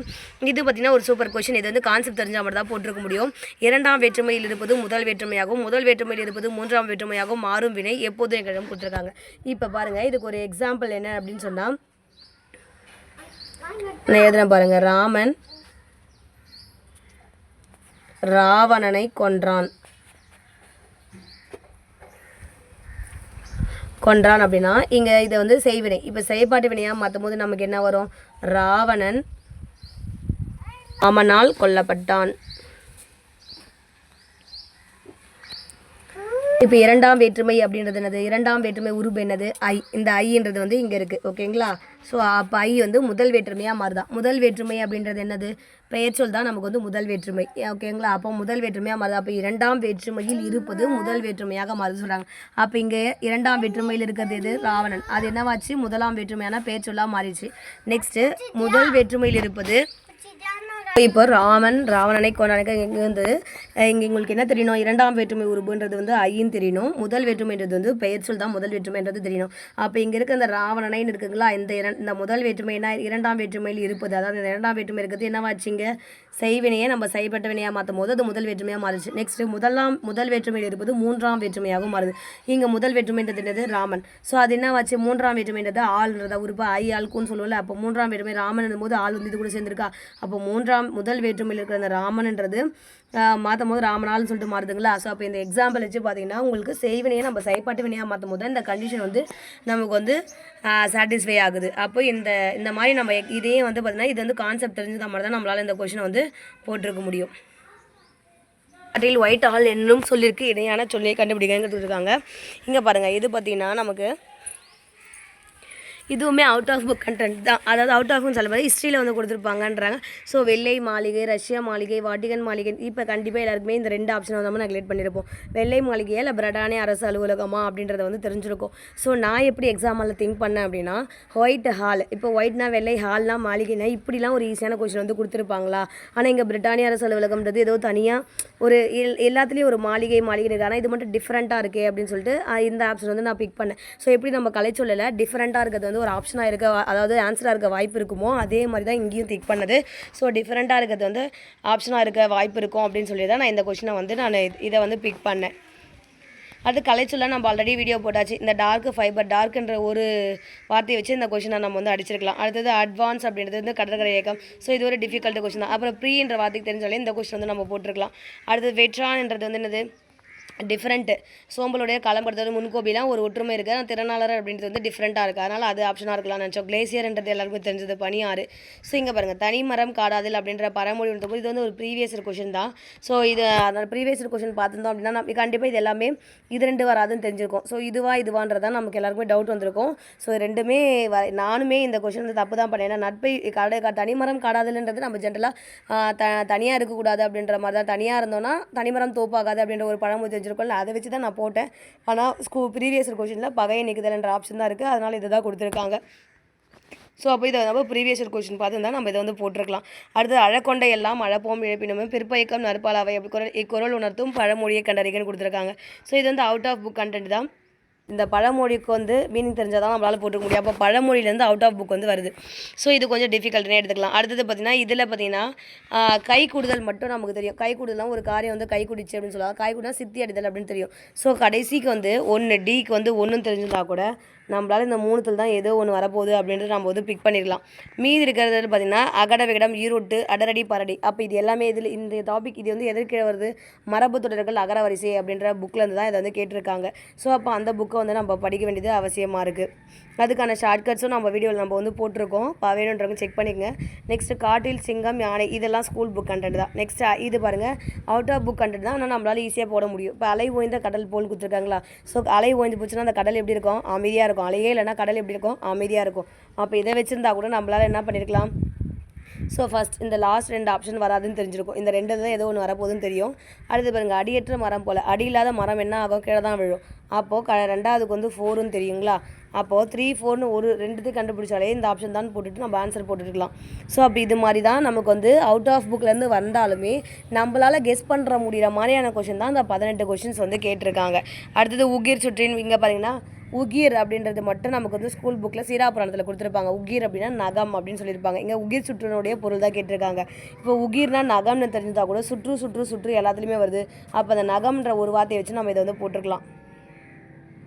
இது பார்த்திங்கன்னா ஒரு சூப்பர் கொஷின். இது வந்து கான்செப்ட் தெரிஞ்சால் மட்டும் தான் போட்டிருக்க முடியும். இரண்டாம் வேற்றுமையில் இருப்பது முதல் வேற்றுமையாகவும், முதல் வேற்றுமையில் இருப்பது மூன்றாம் வேற்றுமையாகவும் மாறும் வினை எப்போதும் எங்களிடம் கொடுத்துருக்காங்க. இப்போ பாருங்கள், இதுக்கு ஒரு எக்ஸாம்பிள் என்ன அப்படின்னு சொன்னால் நான் எழுதுறேன் பாருங்கள். ராமன் ராவணனை கொன்றான் அப்படின்னா இங்கே இதை வந்து செய்வினை. இப்போ செயற்பாட்டு வினையாக மாற்றும் போது நமக்கு என்ன வரும்? ராவணன் ராமனால் கொல்லப்பட்டான். இப்போ இரண்டாம் வேற்றுமை அப்படின்றது என்னது? இரண்டாம் வேற்றுமை உருபு என்னது? ஐ. இந்த ஐன்றது வந்து இங்கே இருக்குது. ஓகேங்களா? ஸோ அப்போ ஐ வந்து முதல் வேற்றுமையாக மாறுதான். முதல் வேற்றுமை அப்படின்றது என்னது? பெயர் சொல் தான் நமக்கு வந்து முதல் வேற்றுமை. ஓகேங்களா? அப்போ முதல் வேற்றுமையாக மாறுது. அப்போ இரண்டாம் வேற்றுமையில் இருப்பது முதல் வேற்றுமையாக மாறுது சொல்கிறாங்க. அப்போ இங்கே இரண்டாம் வேற்றுமையில் இருக்கிறது எது? ராவணன். அது என்னவாச்சு? முதலாம் வேற்றுமையான பெயர் சொல்லாக மாறிடுச்சு. நெக்ஸ்ட்டு முதல் வேற்றுமையில் இருப்பது இப்போ ராவணனை கொண்டாங்க. இங்கே வந்து இங்கே உங்களுக்கு என்ன தெரியணும்? இரண்டாம் வேற்றுமை உருபுன்றது வந்து ஐன்னு தெரியணும். முதல் வேற்றுமைன்றது வந்து பெயர் சொல் தான் முதல் வேற்றுமைன்றது தெரியணும். அப்போ இங்கே இருக்க இந்த ராவணனைன்னு இருக்குங்களா, இந்த முதல் வேற்றுமைனா இரண்டாம் வேற்றுமையில் இருப்பது, அதாவது இந்த இரண்டாம் வேற்றுமை இருக்கிறது என்னவாச்சுங்க? செய்வினையை நம்ம செய்யப்பட்ட வினையாக மாற்றும் போது அது முதல் வேற்றுமையாக மாறிச்சு. நெக்ஸ்ட்டு முதல் வேற்றுமையில் இருப்பது மூன்றாம் வேற்றுமையாகவும் மாறுது. இங்கே முதல் வேற்றுமைன்றது என்னது? ராமன். ஸோ அது என்னவாச்சு? மூன்றாம் வேற்றுமைன்றது ஆள்ன்றதா உறுப்பு ஐ ஆள்குன்னு சொல்லுவோம்ல. அப்போ மூன்றாம் வேற்றுமை ராமன் போது ஆள் வந்து இது கூட சேர்ந்துருக்கா. அப்போ முதல் வேற்றுமையில் இருக்கிற அந்த ராமன்ன்றது மாற்றும் போது ராமனால்னு சொல்லிட்டு மாறுதுங்களா. ஸோ அப்போ இந்த எக்ஸாம்பிள் வச்சு பார்த்தீங்கன்னா உங்களுக்கு செய்வினையை நம்ம செயற்பாட்டு வினையாக மாற்றும் போது இந்த கண்டிஷன் வந்து நமக்கு வந்து சாட்டிஸ்ஃபை ஆகுது. அப்போ இந்த மாதிரி நம்ம இதையே வந்து பார்த்திங்கன்னா இது வந்து கான்செப்ட் தெரிஞ்சது மாதிரி தான் நம்மளால் இந்த கொஷினை வந்து போட்டிருக்க முடியும். அதில் ஒயிட் ஆல் என்னும் சொல்லியிருக்கு, இணையான சொல்லியை கண்டுபிடிக்கிறது இருக்காங்க. இங்கே பாருங்கள், இது பார்த்திங்கன்னா நமக்கு இதுவுமே அவுட் ஆஃப் புக் கண்டென்ட் தான். அதாவது அவுட் ஆஃப்னு சொல்ல போது ஹிஸ்ட்ரியில் வந்து கொடுத்துருப்பாங்கன்றாங்க. ஸோ வெள்ளை மாளிகை, ரஷ்யா மாளிகை, வாட்டிகன் மாளிகை. இப்போ கண்டிப்பாக எல்லாருக்குமே இந்த 2 ஆப்ஷன் வந்து நம்ம நெக்லெக்ட் பண்ணியிருப்போம். வெள்ளை மாளிகையா இல்லை பிரிட்டானிய அரசு அலுவலகமா அப்படின்றத வந்து தெரிஞ்சிருக்கும். ஸோ நான் எப்படி எக்ஸாமில் திங்க் பண்ணேன் அப்படின்னா ஒயிட் ஹால். இப்போ ஒயிட்னா வெள்ளை, ஹால்னா மாளிகைனா இப்படிலாம் ஒரு ஈஸியான கொஸ்டின் வந்து கொடுத்துருப்பாங்களா. ஆனால் இங்கே பிரிட்டானிய அரசு அலுவலகம்ன்றது ஏதோ தனியாக ஒரு எல்லாத்துலேயும் ஒரு மாளிகை இருக்குது. ஆனால் இது மட்டும் டிஃப்ரெண்ட்டாக இருக்கே அப்படின்னு சொல்லிட்டு இந்த ஆப்ஷன் வந்து நான் பிக் பண்ணேன். ஸோ எப்படி நம்ம கலை சொல்லலை டிஃப்ரெண்ட்டாக இருக்கிறது வந்து ஒரு ஆப்ஷனாக இருக்க, அதாவது ஆன்சராக இருக்க வாய்ப்பு இருக்குமோ அதே மாதிரி தான் இங்கேயும் திக் பண்ணது. ஸோ டிஃப்ரெண்ட்டாக இருக்கிறது வந்து ஆப்ஷனாக இருக்க வாய்ப்பு இருக்கும் அப்படின்னு சொல்லி தான் நான் இந்த கொஷினை வந்து நான் இதை வந்து பிக் பண்ணேன். அது கலைச்சொல்ல நம்ம ஆல்ரெடி வீடியோ போட்டாச்சு. இந்த டார்க் ஃபைபர், டார்க்ன்ற ஒரு வார்த்தையை வச்சு இந்த கொஷினை நம்ம வந்து அடிச்சிருக்கலாம். அடுத்தது அட்வான்ஸ் அப்படின்றது வந்து கடற்கரை இயக்கம். ஸோ இது ஒரு டிஃபிகல்ட் கொஷின் தான். அப்புறம் ப்ரீன்ற வார்த்தைக்கு தெரிஞ்சாலே இந்த கொஷின் வந்து நம்ம போட்டிருக்கலாம். அடுத்தது வெட்ரான்ன்றது வந்து என்னது? டிஃப்ரெண்ட்டு. சோம்பலுடைய களம்படுத்துறது முன்கோபிலாம் ஒரு ஒற்றுமை இருக்குது. ஆனால் திறனாளர் அப்படின்றது வந்து டிஃப்ரெண்ட்டாக இருக்குது. அதனால் அது ஆப்ஷனாக இருக்கலாம்னு நினச்சோம். கிளேசியர்ன்றது எல்லாருக்கும் தெரிஞ்சது பனியாறு. ஸோ இங்கே பாருங்கள், தனிமரம் காடாதில் அப்படின்ற பழமொழி இருந்தபோது இது வந்து ஒரு ப்ரீவியஸ் கொஷின் தான். ஸோ இது அதனால் ப்ரீவியஸ் கொஷின் பார்த்துருந்தோம் அப்படின்னா நம்ம கண்டிப்பாக இது எல்லாமே இது 2 வராதுன்னு தெரிஞ்சிருக்கும். ஸோ இதுவான்றதான் நமக்கு எல்லாருக்குமே டவுட் வந்திருக்கும். ஸோ ரெண்டுமே நானுமே இந்த கொஷின் வந்து தப்பு தான் பண்ணேன். ஏன்னா நட்பை தனிமரம் காடாதில்ன்றது நம்ம ஜென்ரலாக தனியாக இருக்கக்கூடாது அப்படின்ற மாதிரி தான். தனியாக இருந்தோன்னா தனிமரம் தோப்பாகாது அப்படின்ற ஒரு பழமொழி தெரிஞ்சிருக்கோம்ல, அதை வச்சு தான் நான் போட்டேன். ஆனால் ப்ரீவியஸ் கொஷினில் பகையை நீக்குதல்ன்ற ஆப்ஷன் தான் இருக்குது. அதனால் இதை தான் கொடுத்துருக்காங்க. ஸோ அப்போ இதை நம்ம ப்ரீவியஸ் கொஷின் பார்த்துருந்தா நம்ம இதை வந்து போட்டிருக்கலாம். அடுத்து அழக்கொண்டை எல்லாம் அழப்போம் இழப்பினுமே பிற்பயக்கம் நற்பாலாவை அப்படி இக்குறள் உணர்த்தும் பழமொழியை கண்டறிக்கன்னு கொடுத்துருக்காங்க. ஸோ இது வந்து அவுட் ஆஃப் புக் கண்டென்ட் தான். இந்த பழமொழிக்கு வந்து மீனிங் தெரிஞ்சால் தான் நம்மளால் போட்டுக்க முடியும். அப்போ பழமொழியிலேருந்து அவுட் ஆஃப் புக் வந்து வருது. ஸோ இது கொஞ்சம் டிஃபிகல்ட்னே எடுத்துக்கலாம். அடுத்தது பார்த்திங்கன்னா இதில் பார்த்திங்கன்னா கை கூடுதல் மட்டும் நமக்கு தெரியும். கை கூடுதலாம் ஒரு காரியம் வந்து கை குடிச்சு அப்படின்னு சொல்லுவாங்க. கை கூடுதல் சித்தி அடித்தல் அப்படின்னு தெரியும். ஸோ கடைசிக்கு வந்து 1 டிக்கு வந்து 1 தெரிஞ்சிருந்தா கூட நம்மளால் இந்த 3த்தில் தான் ஏதோ ஒன்று வரப்போகுது அப்படின்ட்டு நம்ம வந்து பிக் பண்ணிடலாம். மீதி இருக்கிறது பார்த்திங்கன்னா அகட விகடம், ஈரோட்டு, அடரடி, பரடி. அப்போ இது எல்லாமே இதில் இந்த டாபிக் இது வந்து எதற்கீழே வருது? மரபு தொடர்கள் அகர வரிசை அப்படின்ற புக்கில் இருந்து தான் இதை வந்து கேட்டிருக்காங்க. ஸோ அப்போ அந்த புக்கை வந்து நம்ம படிக்க வேண்டியது அவசியமாக இருக்குது. அதுக்கான ஷார்ட்கட்ஸும் நம்ம வீடியோவில் நம்ம வந்து போட்டிருக்கோம். வேணுன்றவங்க செக் பண்ணிக்கங்க. நெக்ஸ்ட்டு காட்டில் சிங்கம், யானை இதெல்லாம் ஸ்கூல் புக் கண்டென்ட் தான். நெக்ஸ்ட்டு இது பாருங்கள் அவுட் ஆஃப் புக் கண்டென்ட் தான். ஆனால் நம்மளால் ஈஸியாக போட முடியும். இப்போ அலை ஓய்ந்த கடல் போல் கொடுத்துருக்காங்களா. ஸோ அலை ஓய்ந்து போச்சுன்னா அந்த கடல் எப்படி இருக்கும்? அமைதியாக இருக்கும். அலையே இல்லைனா கடல் எப்படி இருக்கும்? அமைதியாக இருக்கும். அப்போ இதை வச்சுருந்தா கூட நம்மளால் என்ன பண்ணியிருக்கலாம்? ஸோ ஃபஸ்ட் இந்த லாஸ்ட் 2 ஆப்ஷன் வராதுன்னு தெரிஞ்சிருக்கும். இந்த 2 தான் ஏதோ ஒன்று வரப்போகுதுன்னு தெரியும். அடுத்து பாருங்கள், அடியற்ற மரம் போல். அடி இல்லாத மரம் என்ன ஆகும்? கீழே தான் விழும். அப்போது ரெண்டாவதுக்கு வந்து 4ன்னு தெரியுங்களா? அப்போது 3, 4ன்னு ஒரு 2 கண்டுபிடிச்சாலே இந்த ஆப்ஷன் தான் போட்டுட்டு நம்ம ஆன்சர் போட்டுருக்கலாம். ஸோ அப்போ இது மாதிரி தான் நமக்கு வந்து அவுட் ஆஃப் புக்லேருந்து வந்தாலுமே நம்மளால் கெஸ் பண்ணுற முடிகிற மாதிரியான கொஷின் தான் இந்த 18 கொஷின்ஸ் வந்து கேட்டிருக்காங்க. அடுத்தது உகிர் சுற்றின் இங்கே பார்த்தீங்கன்னா உகிர் அப்படின்றது மட்டும் நமக்கு வந்து ஸ்கூல் புக்கில் சீராபுராணத்தில் கொடுத்துருப்பாங்க. உகிர் அப்படின்னா நகம் அப்படின்னு சொல்லியிருப்பாங்க. இங்கே உகிர் சுற்றுனுடைய பொருள் தான் கேட்டிருக்காங்க. இப்போ உகிர்னா நகம்னு தெரிஞ்சுட்டா கூட சுற்று சுற்று சுற்று எல்லாத்துலேயுமே வருது. அப்போ அந்த நகம்ன்ற ஒரு வார்த்தையை வச்சு நம்ம இதை வந்து போட்டிருக்கலாம்.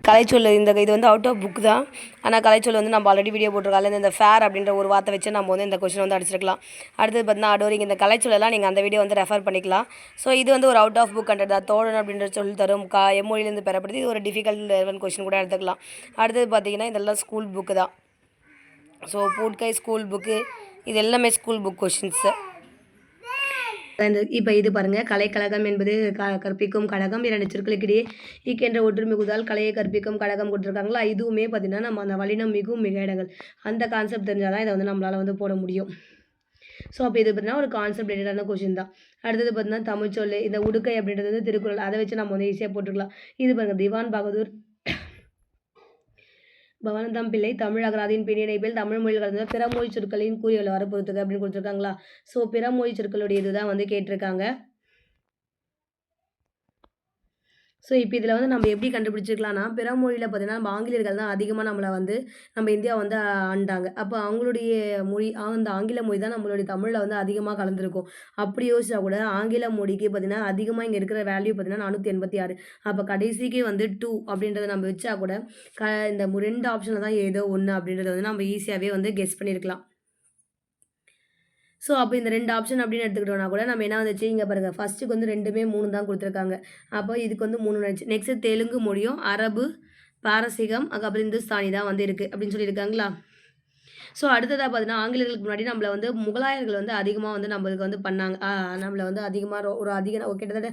கலைச்சொல் இது வந்து அவுட் ஆஃப் புக் தான். ஆனால் கலைச்சொல் வந்து நம்ம ஆல்ரெடி வீடியோ போட்டிருக்காங்க. இந்த ஃபேர் அப்படின்ற ஒரு வார்த்தை வச்சு நம்ம வந்து இந்த கொஸ்டின் வந்து அடிச்சிருக்கலாம். அடுத்தது பார்த்தீங்கன்னா அடோரிங். இந்த கலைச்சொல்லாம் நீங்கள் அந்த வீடியோ வந்து ரெஃபர் பண்ணிக்கலாம். ஸோ இது வந்து ஒரு அவுட் ஆஃப் புக் கண்டது தான். தோழன் அப்படின்ற சொல் தரும் எம்மொழியிலேருந்து பெறப்படுது. இது ஒரு டிஃபிகல்ட் லெவல் கொஸ்டின் கூட எடுத்துக்கலாம். அடுத்தது பார்த்தீங்கன்னா இதெல்லாம் ஸ்கூல் புக்கு தான். ஸோ பூட்கை ஸ்கூல் புக்கு இது எல்லாமே ஸ்கூல் புக் கொஷின்ஸு. இப்போ இது பாருங்கள், கலைக்கழகம் என்பது கற்பிக்கும் கழகம், 2 சொற்களுக்கிடையே என்ற ஒற்றுமை குதால் கலையை கற்பிக்கும் கழகம் கொடுத்துருக்காங்களா. இதுவுமே பார்த்திங்கன்னா நம்ம அந்த வல்லினம் மிகவும் மிக இடங்கள் அந்த கான்செப்ட் தெரிஞ்சால் தான் இதை வந்து நம்மளால் வந்து போட முடியும். ஸோ அப்போ இது பார்த்திங்கன்னா ஒரு கான்செப்ட் ரிலேட்டடான கொஷின் தான். அடுத்தது பார்த்திங்கன்னா தமிழ்ச்சொல். இந்த உடுக்கை அப்படின்றது வந்து திருக்குறள், அதை வச்சு நம்ம வந்து ஈஸியாக போட்டுக்கலாம். இது பாருங்கள், திவான் பகதூர் பவனந்தம் பிள்ளை தமிழ் அகராதியின் பின்னிணைப்பில் தமிழ் மொழியில் கலந்த பிற மொழி சொற்களின் கூறியுள்ள வர பொறுத்துக்க அப்படின்னு கொடுத்துருக்காங்களா. ஸோ பிற மொழி சொற்களுடைய இதுதான் வந்து கேட்டிருக்காங்க. ஸோ இப்போ இதில் வந்து நம்ம எப்படி கண்டுபிடிச்சிக்கலாம்னா, பிற மொழியில் பார்த்தீங்கன்னா நம்ம ஆங்கிலேயர்கள் தான் அதிகமாக நம்மளை வந்து நம்ம இந்தியா வந்து ஆண்டாங்க. அப்போ அவங்களுடைய மொழி அந்த ஆங்கில மொழி தான் நம்மளுடைய தமிழில் வந்து அதிகமாக கலந்துருக்கும். அப்படி யோசிச்சா கூட ஆங்கில மொழிக்கு பார்த்தீங்கன்னா அதிகமாக இங்கே இருக்கிற வேல்யூ பார்த்தீங்கன்னா 486. அப்போ கடைசிக்கு வந்து 2 அப்படின்றத நம்ம வச்சா கூட இந்த 2 ஆப்ஷனில் தான் ஏதோ ஒன்று அப்படின்றத வந்து நம்ம ஈஸியாகவே வந்து கெஸ் பண்ணியிருக்கலாம். ஸோ அப்போ இந்த 2 ஆப்ஷன் அப்படின்னு எடுத்துக்கிட்டோம்னா கூட நம்ம என்ன வந்துச்சு, இங்கே பாருங்கள் ஃபஸ்ட்டுக்கு வந்து 2மே 3 தான் கொடுத்துருக்காங்க. அப்போ இதுக்கு வந்து 3 வந்துச்சு. நெக்ஸ்ட்டு தெலுங்கு மொழியும் அரபு பாரசீகம் அதுக்கப்புறம் இந்துஸ்தானி தான் வந்து இருக்குது அப்படின்னு சொல்லியிருக்காங்களா. ஸோ அடுத்ததாக பார்த்தீங்கன்னா ஆங்கிலேயர்களுக்கு முன்னாடி நம்மளை வந்து முகலாயர்கள் வந்து அதிகமாக வந்து நம்மளுக்கு வந்து பண்ணாங்க. நம்மளை வந்து அதிகமாக ஒரு கிட்டத்தட்ட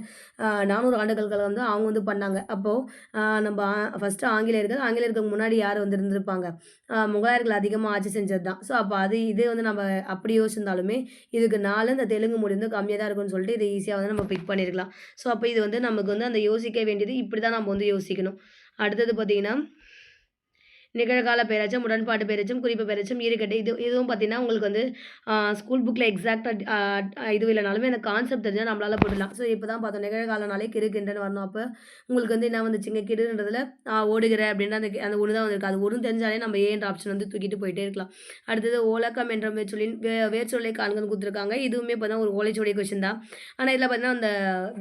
400 ஆண்டுகளுக்கு வந்து அவங்க வந்து பண்ணாங்க. அப்போது நம்ம ஃபஸ்ட்டு ஆங்கிலேயர்களுக்கு முன்னாடி யார் வந்து இருந்திருப்பாங்க, முகலாயர்கள் அதிகமாக ஆட்சி செஞ்சது தான். ஸோ அப்போ இதே வந்து நம்ம அப்படி யோசிச்சிருந்தாலுமே இதுக்கு 4 இந்த தெலுங்கு மொழி வந்து கம்மியாக தான் இருக்குன்னு சொல்லிட்டு இதை ஈஸியாக வந்து நம்ம பிக் பண்ணியிருக்கலாம். ஸோ அப்போ இது வந்து நமக்கு வந்து அந்த யோசிக்க வேண்டியது இப்படி தான் நம்ம வந்து யோசிக்கணும். அடுத்தது பார்த்திங்கன்னா நிகழ்கால பெயரெச்சம், உடன்பாட்டு பெயரெச்சம், குறிப்பு பெயரெச்சம், ஈறுகெட்டு இதுவும் பார்த்தீங்கன்னா உங்களுக்கு வந்து ஸ்கூல் புக்கில் எக்ஸாக்டாக இது இல்லைனாலுமே அந்த கான்செப்ட் தெரிஞ்சால் நம்மளால் போடலாம். ஸோ இப்போ தான் பார்த்தோம், நிகழ்காலனாலே கிறுகின்றன்னு வரணும். அப்போ உங்களுக்கு வந்து என்ன வந்துச்சுங்க, கிடுன்றதுல ஓடுகிற அப்படின்ற அந்த ஒன்று தான் வந்திருக்கு. அது ஒன்று தெரிஞ்சாலே நம்ம ஏன்ற ஆப்ஷன் வந்து தூக்கிட்டு போயிட்டே இருக்கலாம். அடுத்தது ஓலக்கம் என்ற வேர்ச்சொல்லின் வேர்ச்சொல்லை காண்கன்னு கொடுத்துருக்காங்க. இதுவுமே பார்த்தா ஒரு ஓலைச்சுவடி கொஷின் தான். ஆனால் இதில் பார்த்தீங்கன்னா அந்த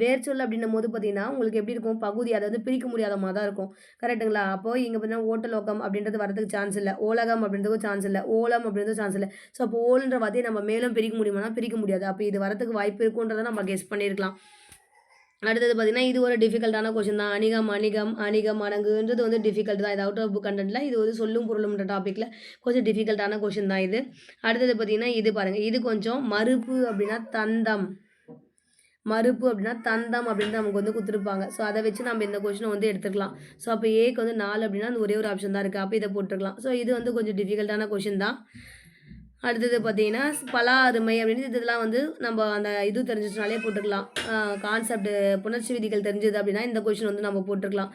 வேர்ச்சொல் அப்படின்னும் போது பார்த்தீங்கன்னா உங்களுக்கு எப்படி இருக்கும், பகுதி அதை வந்து பிரிக்க முடியாத மாதிரி தான் இருக்கும். கரெக்டுங்களா. அப்போது இங்கே பார்த்தீங்கன்னா ஓட்டலோக்கம் அப்படின்றது வரதுக்கு சான்ஸ் இல்லை, ஓலகம் அப்படின்றதுக்கும் சான்ஸ் இல்லை, ஓலம் அப்படின்றதும் சான்ஸ் இல்லை. ஸோ அப்போ ஓல்ன்ற வார்த்தையை நம்ம மேலும் பிரிக்க முடியுமானா பிரிக்க முடியாது. அப்போ இது வரதுக்கு வாய்ப்பு இருக்குன்றதை நம்ம கெஸ் பண்ணியிருக்கலாம். அடுத்தது பார்த்திங்கன்னா இது ஒரு டிஃபிகல்ட்டான கொஷின் தான். அணிகம் அணங்குன்றது வந்து டிஃபிகல்ட் தான். இது அவுட் ஆஃப் புக் கண்டென்ட்டில் இது வந்து சொல்லும் பொருளும்ன்ற டாப்பிக்கில் கொஞ்சம் டிஃபிகல்ட்டான கொஷின் தான் இது. அடுத்தது பார்த்திங்கன்னா இது பாருங்கள், இது கொஞ்சம் மறுப்பு அப்படின்னா தந்தம், மறுப்பு அப்படின்னா தந்தம் அப்படின்னு நமக்கு வந்து கொடுத்துருப்பாங்க. ஸோ அதை வச்சு நம்ம இந்த கொஷினை வந்து எடுத்துக்கலாம். ஸோ அப்போ ஏக்கு வந்து 4 அப்படின்னா அந்த ஒரே ஒரு ஆப்ஷன் தான் இருக்குது. அப்போ இதை போட்டுருக்கலாம். ஸோ இது வந்து கொஞ்சம் டிஃபிகல்ட்டான கொஷின் தான். அடுத்தது பார்த்தீங்கன்னா பலா அருமை அப்படின்னு இதெல்லாம் வந்து நம்ம அந்த இது தெரிஞ்சிச்சுனாலே போட்டுக்கலாம். கான்செப்ட் புணர்ச்சி விதிகள் தெரிஞ்சது அப்படின்னா இந்த கொஷின் வந்து நம்ம போட்டுருக்கலாம்.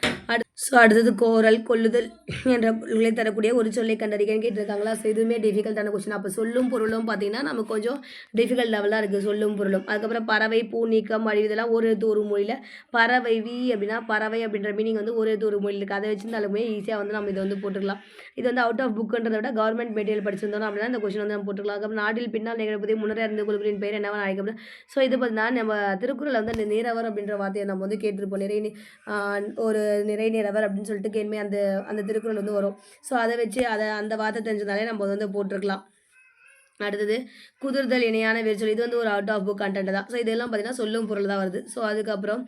ஸோ அடுத்தது கோரல் கொள்ளுதல் என்ற பொருள்களை தரக்கூடிய ஒரு சொல்லை கண்டறிக்கன்னு கேட்டிருக்காங்களா. ஸோ இதுவுமே டிஃபிகல்ட்டான கொஷின். அப்போ சொல்லும் பொருளும் பார்த்தீங்கன்னா நமக்கு கொஞ்சம் டிஃபிகல்ட் லெவலாக இருக்குது சொல்லும் பொருளும். அதுக்கப்புறம் பறவை, பூ, நீக்கம், அழிவு இதெல்லாம் ஒரு எழுத்து ஒரு மொழியில். பறவை அப்படின்னா பறவை அப்படின்ற மீனிங் வந்து ஒரு எழுத்து ஒரு மொழியில் இருக்குது. அதை வச்சுருந்தாலுமே ஈஸியாக வந்து நம்ம இதை வந்து போட்டுக்கலாம். இது வந்து அவுட் ஆஃப் புக்குன்றதை விட கவர்மெண்ட் மெட்டீரியல் படிச்சிருந்தோம் அப்படின்னா இந்த கொஷின் வந்து நம்ம போட்டுக்கலாம். அதுக்கப்புறம் நாட்டில் பின்னால் நிகழ்ப்பதை முன்னரே அறிந்து கொள்களின் பெயர் என்னவா அழைக்கப்படும். ஸோ இது பார்த்தீங்கன்னா நம்ம திருக்குறள் வந்து அந்த நீரவர் அப்படின்ற வார்த்தையை நம்ம வந்து கேட்டிருப்போம். ஒரு நிறை நிறவர் அப்படின்னு சொல்லிட்டு கேள்வி அந்த திருக்குறள் வந்து வரும். ஸோ அதை வச்சு அந்த வார்த்தை தெரிஞ்சதாலே நம்ம வந்து போட்டிருக்கலாம். அடுத்தது குதிர்தல் இணையான வேர்ச்சொல். இது வந்து ஒரு அவுட் ஆஃப் புக் கண்டென்ட் தான். ஸோ இதெல்லாம் பார்த்தீங்கன்னா சொல்லும் பொருள் தான் வருது. ஸோ அதுக்கப்புறம்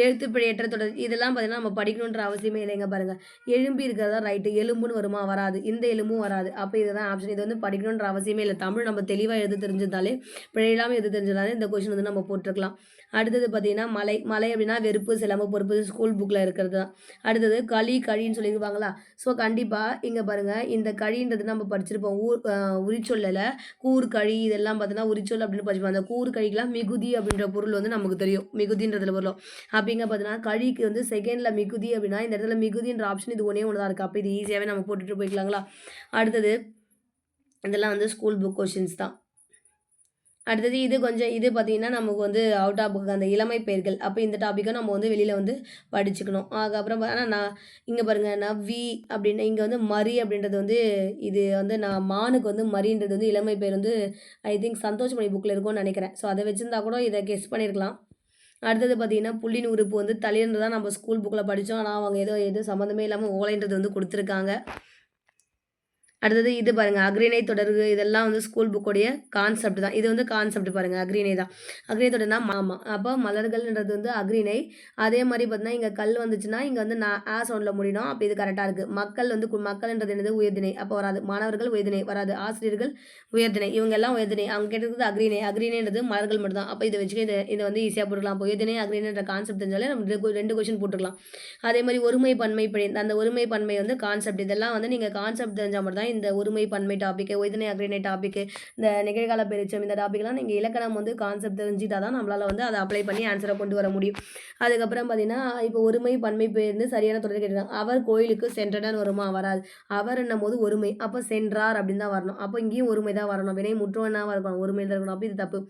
எழுத்துப்பிழையற்ற தொடர் இதெல்லாம் பார்த்தீங்கன்னா நம்ம படிக்கணுன்ற அவசியமே இல்லைங்க. பாருங்கள், எழும்பி இருக்கிறதா ரைட்டு, எலும்புன்னு வருமா, வராது, இந்த எலும்பும் வராது. அப்போ இதுதான் ஆப்ஷன். இது வந்து படிக்கணுன்ற அவசியமே இல்லை. தமிழ் நம்ம தெளிவாக எழுத தெரிஞ்சிருந்தாலே பிழையில்லாமல் எழுத தெரிஞ்சதாலே இந்த கொஷின் வந்து நம்ம போட்டிருக்கலாம். அடுத்தது பார்த்தீங்கன்னா மலை அப்படின்னா வெறுப்பு, சிலம்பு, பொறுப்பு ஸ்கூல் புக்கில் இருக்கிறது தான். அடுத்தது கழின்னு சொல்லியிருப்பாங்களா. ஸோ கண்டிப்பாக இங்கே பாருங்கள், இந்த கழின்றது நம்ம படிச்சிருப்போம். உரிச்சொல்லில் கூறு கழி இதெல்லாம் பார்த்தீங்கன்னா உரிச்சொல் அப்படின்னு படிச்சுப்போம். அந்த கூறு கழிக்கெல்லாம் மிகுதி அப்படின்ற பொருள் வந்து நமக்கு தெரியும். மிகுதின்றதுல வரும். அப்படிங்க பார்த்தீங்கன்னா கழிக்கு வந்து செகண்டில் மிகுதி அப்படின்னா இந்த இடத்துல மிகுதின்ற ஆப்ஷன் இது ஒன்றே ஒன்று தான் இருக்குது. அப்போ இது ஈஸியாகவே நம்ம போட்டுட்டு போய்க்கலாங்களா. அடுத்தது இதெல்லாம் வந்து ஸ்கூல் புக் கொஷின்ஸ் தான். அடுத்தது இது பார்த்தீங்கன்னா நமக்கு வந்து அவுட் ஆஃப் புக் அந்த இளமை பெயர்கள். அப்போ இந்த டாப்பிக்கை நம்ம வந்து வெளியில் வந்து படிச்சுக்கணும். அதுக்கப்புறம் ஆனால் நான் இங்கே பாருங்கள் நவ்வி அப்படின்னு இங்கே வந்து மரி அப்படின்றது வந்து இது வந்து நான் மானுக்கு வந்து மரின்றது வந்து இளமை பெயர் வந்து ஐ திங்க் சந்தோஷமணி புக்கில் இருக்கும்னு நினைக்கிறேன். ஸோ அதை வச்சுருந்தா கூட இதை கெஸ் பண்ணியிருக்கலாம். அடுத்தது பார்த்தீங்கன்னா புள்ளின் உறுப்பு வந்து தலைன்னு தான் நம்ம ஸ்கூல் புக்கில் படித்தோம். ஆனால் அவங்க எதுவும் சம்மந்தமே இல்லாமல் ஓலைன்றது வந்து கொடுத்துருக்காங்க. அடுத்தது இது பாருங்கள் அக்ரிணை தொடர்பு இதெல்லாம் வந்து ஸ்கூல் புக்கோடைய கான்செப்ட் தான். இது வந்து கான்செப்ட் பாருங்கள் அக்ரிணை தான். அக்ரிணை தொடர்னா மாமா. அப்போ மலர்கள்ன்றது வந்து அக்ரிணை. அதே மாதிரி பார்த்தீங்கன்னா இங்கே கல் வந்துச்சுன்னா இங்கே வந்து நான் ஆ சவுண்டில் முடியணும். அப்போ இது கரெக்டாக இருக்குது. மக்கள் வந்து மக்கள்ன்றது என்னது உயர்திணை. அப்போ வராது. மாணவர்கள் உயர்திணை வராது. ஆசிரியர்கள் உயர்திணை. இவங்க எல்லாம் உயர்திணை. அவங்க கேட்டது அக்ரிணை. அக்ரிணைன்றது மலர்கள் மட்டும் தான். அப்போ இதை வச்சுக்க இதை வந்து ஈஸியாக போட்டுக்கலாம். அப்போ உயர்திணை அக்ரிணைன்ற கான்செப்ட் தெரிஞ்சாலே நம்ம 2 கொஷின் போட்டுக்கலாம். அதே மாதிரி ஒருமை பன்மை பிழை அந்த ஒருமை பன்மை வந்து கான்செப்ட். இதெல்லாம் வந்து நீங்கள் கான்செப்ட் தெரிஞ்சால் மட்டும் தான் இந்த ஒருமை பன்மை டாப்பிக்கு உயர்திணை அக்ரிணை டாப்பிக்கு இந்த நிகழ்கால பெருச்சம் இந்த டாப்பிக்லாம் நீங்கள் இலக்கணம் வந்து கான்செப்ட் தெரிஞ்சுட்டா தான் நம்மளால் வந்து அதை அப்ளை பண்ணி ஆன்சரை கொண்டு வர முடியும். அதுக்கப்புறம் பார்த்தீங்கன்னா இப்போ ஒருமை பன்மை பேர்ந்து சரியான தொடர் கேட்டுருக்காங்க. அவர் கோயிலுக்கு சென்றனர் வருமா வராது. அவர் என்னும் போது ஒருமை. அப்போ சென்றார் அப்படின்னு தான் வரணும். அப்போ இங்கேயும் ஒருமை தான் வரணும். வினை முற்றோன்னா இருக்கணும். ஒருமை தான் இருக்கணும். அப்போ இது தப்பு.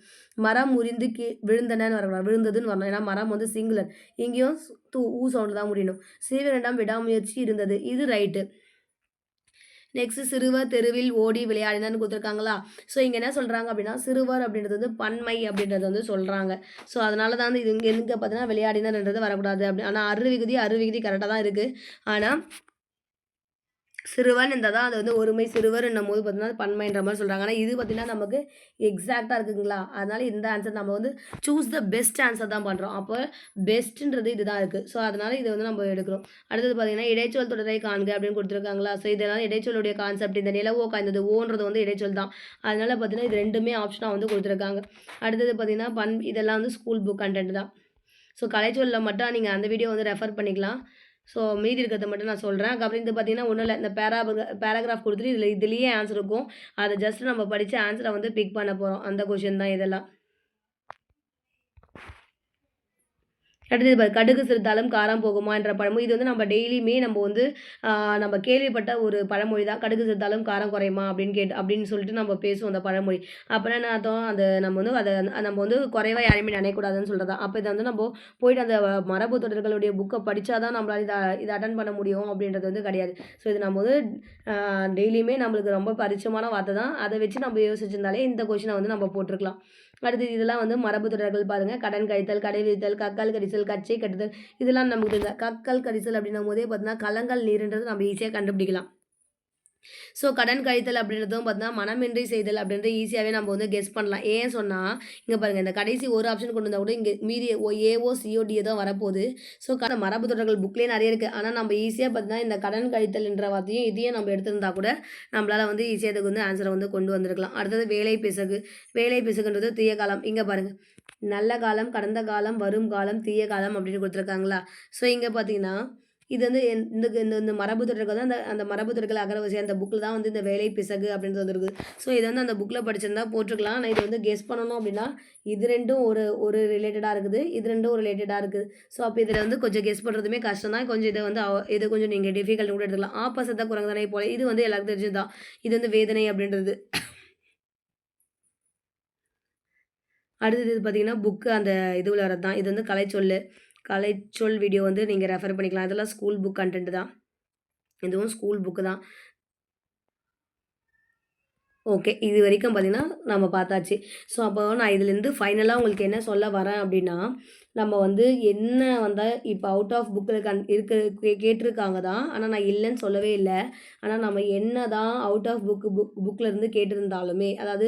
மரம் முறிந்து விழுந்தனன்னு வரக்கூடாது. விழுந்ததுன்னு வரணும். ஏன்னா மரம் வந்து சிங்குலர். இங்கேயும் ஊ சவுண்டு தான் முடியணும். சிறுவனிடம் விடாமுயற்சி இருந்தது. இது ரைட்டு. நெக்ஸ்ட் சிறுவர் தெருவில் ஓடி விளையாடினான்னு கொடுத்துருக்காங்களா. ஸோ இங்கே என்ன சொல்கிறாங்க அப்படின்னா சிறுவர் அப்படின்றது வந்து பன்மை அப்படின்றது வந்து சொல்கிறாங்க. ஸோ அதனால தான் வந்து இது இங்கே பார்த்தீங்கன்னா விளையாடினர்ன்றது வரக்கூடாது அப்படி. ஆனால் அறுவிகுதி கரெக்டாக தான் இருக்குது. ஆனால் சிறுவன் இருந்தால் தான் அது வந்து ஒருமை சிறுவர் என்னும் போது பார்த்தீங்கன்னா பன்மைன்ற மாதிரி சொல்கிறாங்க. ஆனால் இது பார்த்திங்கன்னா நமக்கு எக்ஸாக்டாக இருக்குங்களா. அதனால் இந்த ஆன்சர் நம்ம வந்து சூஸ் த பெஸ்ட் ஆன்சர் தான் பண்ணுறோம். அப்போ பெஸ்ட்டுன்றது இது தான் இருக்குது. ஸோ அதனால் இதை வந்து நம்ம எடுக்கிறோம். அடுத்தது பார்த்திங்கன்னா இடைச்சொல் தொடரை காண்க அப்படின்னு கொடுத்துருக்காங்களா. ஸோ இதெல்லாம் இடைச்சொல்லுடைய கான்செப்ட். இந்த நிலவோ காய்ந்தது ஓன்றது வந்து இடைச்சொல் தான். அதனால் பார்த்திங்கன்னா இது ரெண்டுமே ஆப்ஷனாக வந்து கொடுத்துருக்காங்க. அடுத்தது பார்த்திங்கன்னா இதெல்லாம் வந்து ஸ்கூல் புக் கண்டென்ட் தான். ஸோ கலைச்சொல்லில் மட்டும் நீங்கள் அந்த வீடியோ வந்து ரெஃபர் பண்ணிக்கலாம். ஸோ மீதி இருக்கிறத மட்டும் நான் சொல்கிறேன். அதுக்கப்புறம் இது பார்த்தீங்கன்னா ஒன்றும் இல்லை. இந்த பேராகிராஃப் கொடுத்துட்டு இதுலேயே ஆன்சர் இருக்கும். அதை ஜஸ்ட் நம்ம படித்து ஆன்சரை வந்து பிக் பண்ண போகிறோம். அந்த கொஷின் தான் இதெல்லாம். அடுத்தது கடுகு சிறுத்தாலும் காரம் போகுமா என்ற பழமொழி. இது வந்து நம்ம டெய்லியுமே நம்ம வந்து நம்ம கேள்விப்பட்ட ஒரு பழமொழி தான். கடுகு சிறுத்தாலும் காரம் குறையுமா அப்படின்னு சொல்லிட்டு நம்ம பேசுவோம் அந்த பழமொழி. அப்புறம் என்ன அர்த்தம், அந்த நம்ம வந்து அதை நம்ம வந்து குறைவா யாரையுமே நினைக்கக்கூடாதுன்னு சொல்கிறதா. அப்போ இதை வந்து நம்ம போயிட்டு அந்த மரபு தொடர்களுடைய புக்கை படித்தா தான் நம்மளால் இதை அட்டன் பண்ண முடியும் அப்படின்றது வந்து கிடையாது. ஸோ இது நம்ம வந்து டெய்லியுமே நம்மளுக்கு ரொம்ப பரிச்சயமான வார்த்தை தான். அதை வச்சு நம்ம யோசிச்சிருந்தாலே இந்த கொஷினை வந்து நம்ம போட்டிருக்கலாம். அடுத்து இதெல்லாம் வந்து மரபு தொடர்கள் பாருங்கள். கடன் கழித்தல், கடை விதித்தல், கக்கல் கரிசல், கச்சை கட்டுதல் இதெல்லாம் நமக்கு தெரியும். கக்கல் கரிசல் அப்படின்னும் போதே பார்த்தீங்கன்னா கலங்கள் நீருன்றது நம்ம ஈஸியாக கண்டுபிடிக்கலாம். ஸோ கடன் கழித்தல் அப்படின்றதும் பார்த்தீங்கன்னா மனமின்றி செய்தல் அப்படின்றது ஈஸியாகவே நம்ம வந்து கெஸ் பண்ணலாம். ஏன் சொன்னால் இங்கே பாருங்கள் இந்த கடைசி ஒரு ஆப்ஷன் கொண்டு வந்தால் கூட இங்கே மீதி ஏஓ சிஓடிஏ தான் வரப்போகுது. ஸோ மரபு தொடர்கள் புக்லேயே நிறைய இருக்குது. ஆனால் நம்ம ஈஸியாக பார்த்தீங்கன்னா இந்த கடன் கழித்தல் என்ற வார்த்தையும் இதையும் நம்ம எடுத்திருந்தா கூட நம்மளால் வந்து ஈஸியாக இதுக்கு வந்து ஆன்சரை வந்து கொண்டு வந்திருக்கலாம். அடுத்தது வேலை பிசகுன்றது தீய காலம். இங்கே பாருங்கள் நல்ல காலம், கடந்த காலம், வரும் காலம், தீய காலம் அப்படின்னு கொடுத்துருக்காங்களா. ஸோ இங்கே பார்த்தீங்கன்னா இது வந்து இந்த மரபு தொடர்கள் தான் அந்த மரபு தொடர்கள் அகரவரிசை அந்த புக்கில் தான் வந்து இந்த வேலை பிசகு அப்படின்றது வந்துருக்கு. ஸோ இதை வந்து அந்த புக்கில் படிச்சிருந்தா போட்டிருக்கலாம். ஆனால் இது வந்து கெஸ் பண்ணணும் அப்படின்னா இது ரெண்டும் ஒரு ரிலேட்டடாக இருக்குது, இது ரெண்டும் ஒரு ரிலேட்டடாக இருக்குது. ஸோ அப்போ இதில் வந்து கொஞ்சம் கெஸ் பண்ணுறதுமே கஷ்டம் தான். கொஞ்சம் இதை கொஞ்சம் நீங்கள் டிஃபிகல்ட் கூட எடுத்துக்கலாம். ஆப்போசிட்டாக குரங்குதானே போல இது வந்து எல்லாருக்கும் தெரிஞ்சது தான். இது வந்து வேதனை அப்படின்றது. அடுத்தது இது பார்த்திங்கன்னா புக்கு அந்த இதுவில் வரது தான். இது வந்து கலைச்சொல் வீடியோ வந்து நீங்கள் ரெஃபர் பண்ணிக்கலாம். இதெல்லாம் ஸ்கூல் புக் கண்டென்ட் தான். இதுவும் ஸ்கூல் புக்கு தான். ஓகே, இது வரைக்கும் பார்த்திங்கன்னா நம்ம பார்த்தாச்சு. ஸோ அப்போ நான் இதுலேருந்து ஃபைனலாக உங்களுக்கு என்ன சொல்ல வரேன் அப்படின்னா நம்ம வந்து என்ன வந்தால் இப்போ அவுட் ஆஃப் புக்கில் கேட்டிருக்காங்க தான். ஆனால் நான் இல்லைன்னு சொல்லவே இல்லை. ஆனால் நம்ம என்ன தான் அவுட் ஆஃப் புக்கில் இருந்து கேட்டிருந்தாலுமே அதாவது